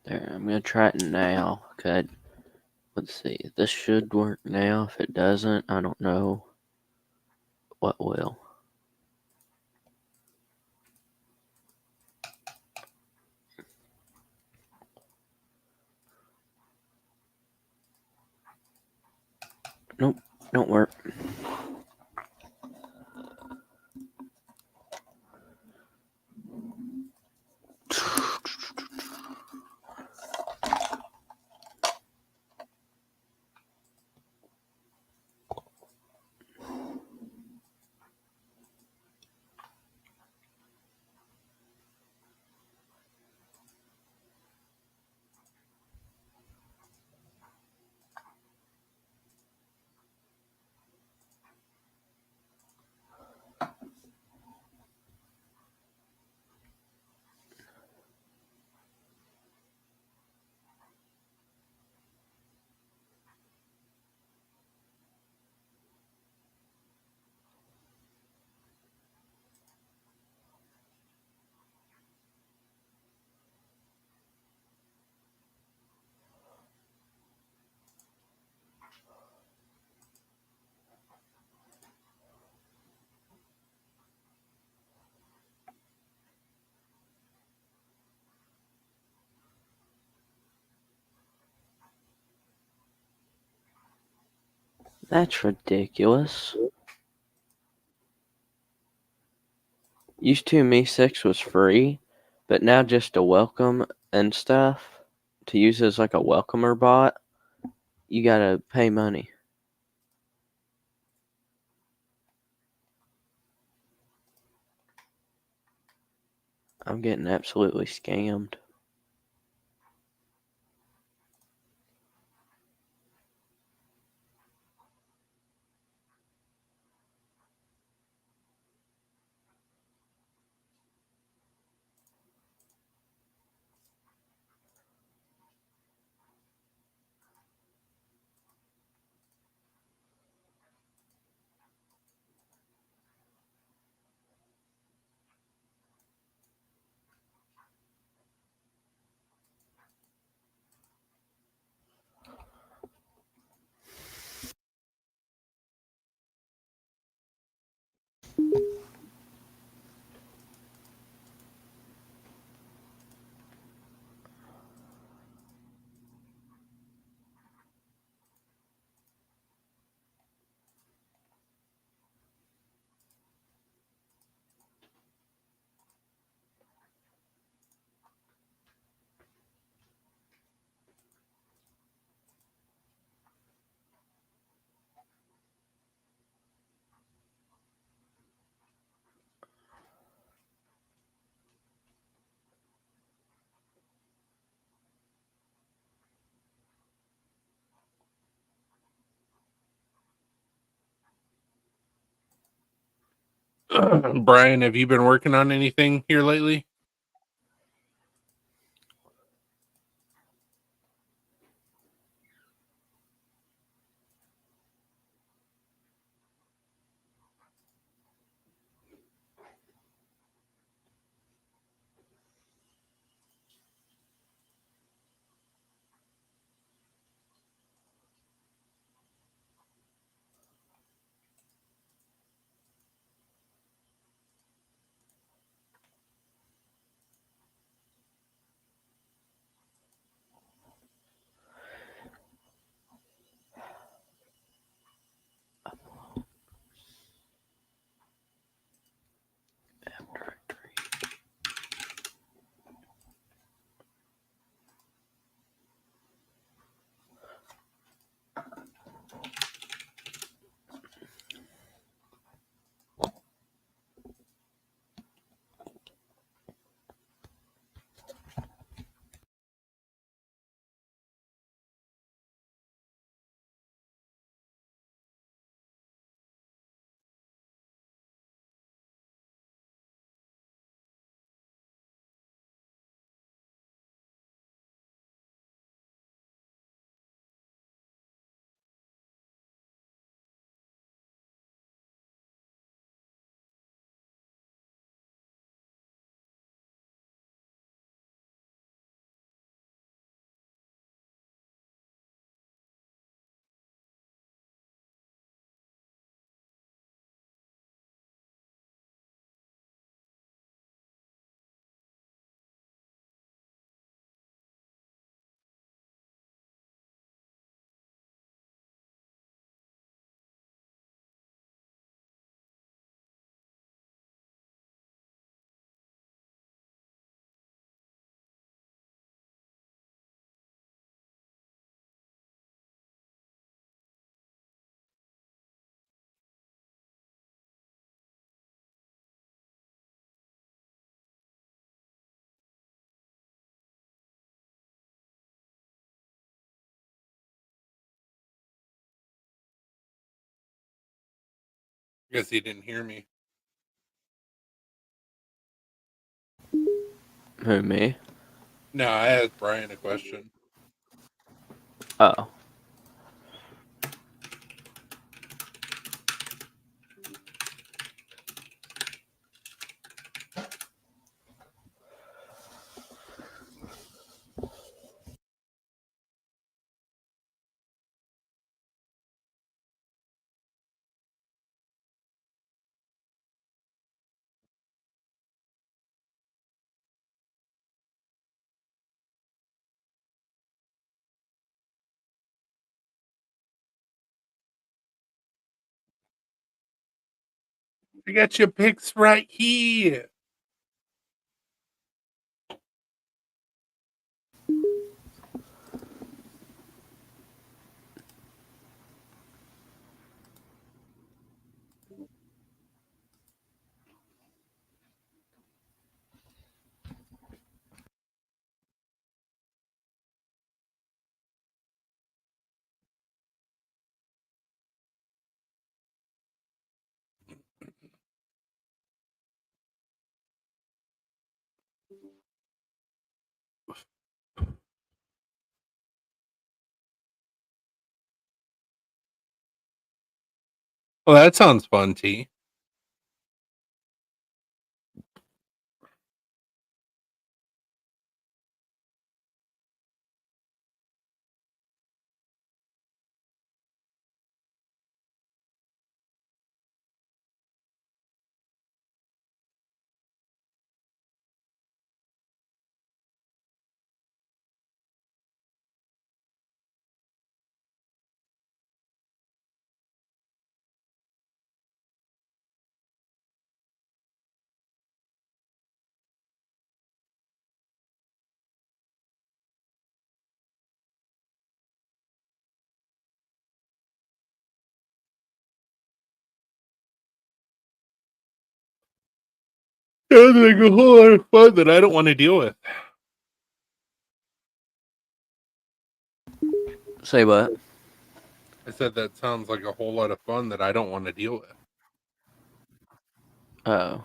There, I'm gonna try it now. Okay, let's see. This should work now. If it doesn't, I don't know what will. Nope, don't work. That's ridiculous. Used to Me 6 was free, but now just a welcome and stuff to use as like a welcomer bot, you gotta pay money. I'm getting absolutely scammed. Brian, have you been working on anything here lately? I guess he didn't hear me. Who, me? No, I asked Brian a question. Oh. I got your picks right here. Well, that sounds fun, T. Sounds like a whole lot of fun that I don't want to deal with. Say what? I said that sounds like a whole lot of fun that I don't want to deal with. Oh.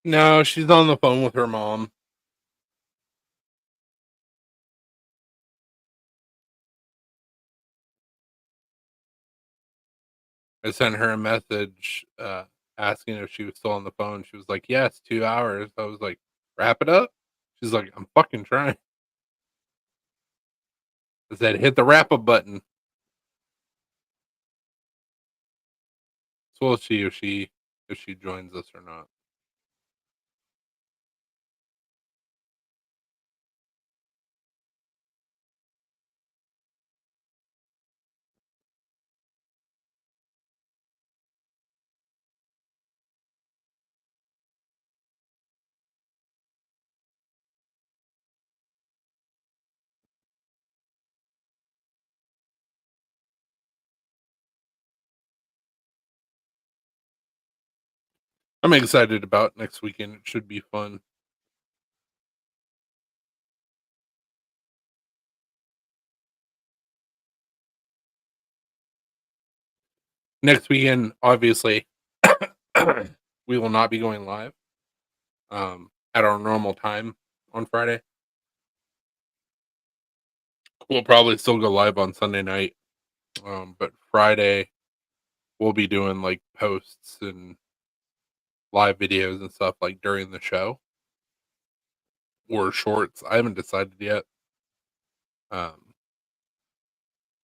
No, she's on the phone with her mom. I sent her a message asking if she was still on the phone. She was like, yes, 2 hours. I was like, wrap it up? She's like, I'm fucking trying. I said, hit the wrap up button. So we'll see if she joins us or not. I'm excited about next weekend. It should be fun. Next weekend, obviously, we will not be going live at our normal time on Friday. We'll probably still go live on Sunday night, but Friday we'll be doing like posts and live videos and stuff like during the show or shorts. I haven't decided yet.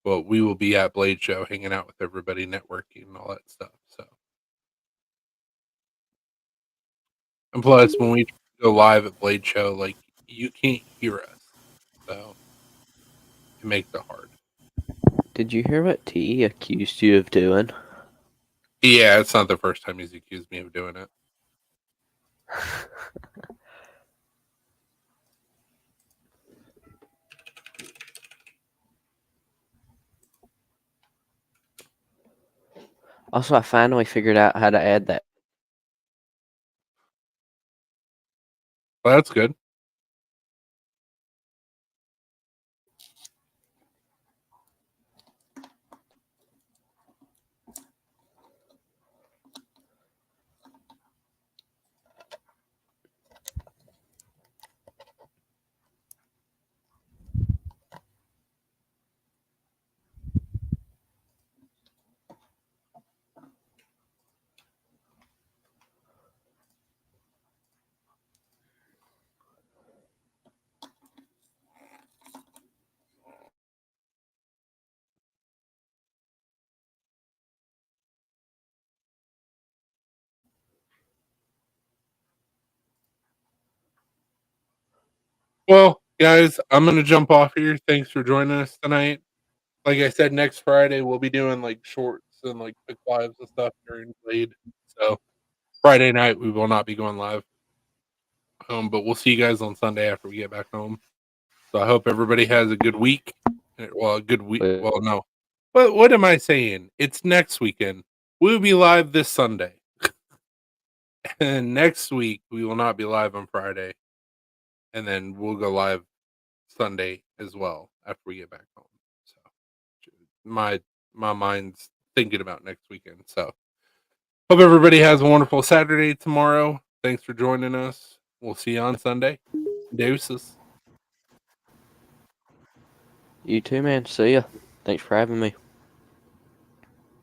But we will be at Blade Show hanging out with everybody, networking and all that stuff. So, and plus, when we go live at Blade Show, like you can't hear us, so it makes it hard. Did you hear what T accused you of doing? Yeah, it's not the first time he's accused me of doing it. Also, I finally figured out how to add that. Well, that's good. Well, guys, I'm gonna jump off here. Thanks for joining us tonight. Like I said, next Friday we'll be doing like shorts and like quick lives and stuff during Blade. So Friday night we will not be going live. But we'll see you guys on Sunday after we get back home. So I hope everybody has a good week. Well, a good week. Well, no. But what am I saying? It's next weekend. We'll be live this Sunday. And next week we will not be live on Friday. And then we'll go live Sunday as well after we get back home. So my mind's thinking about next weekend. So hope everybody has a wonderful Saturday tomorrow. Thanks for joining us. We'll see you on Sunday. Deuces. You too, man. See ya. Thanks for having me.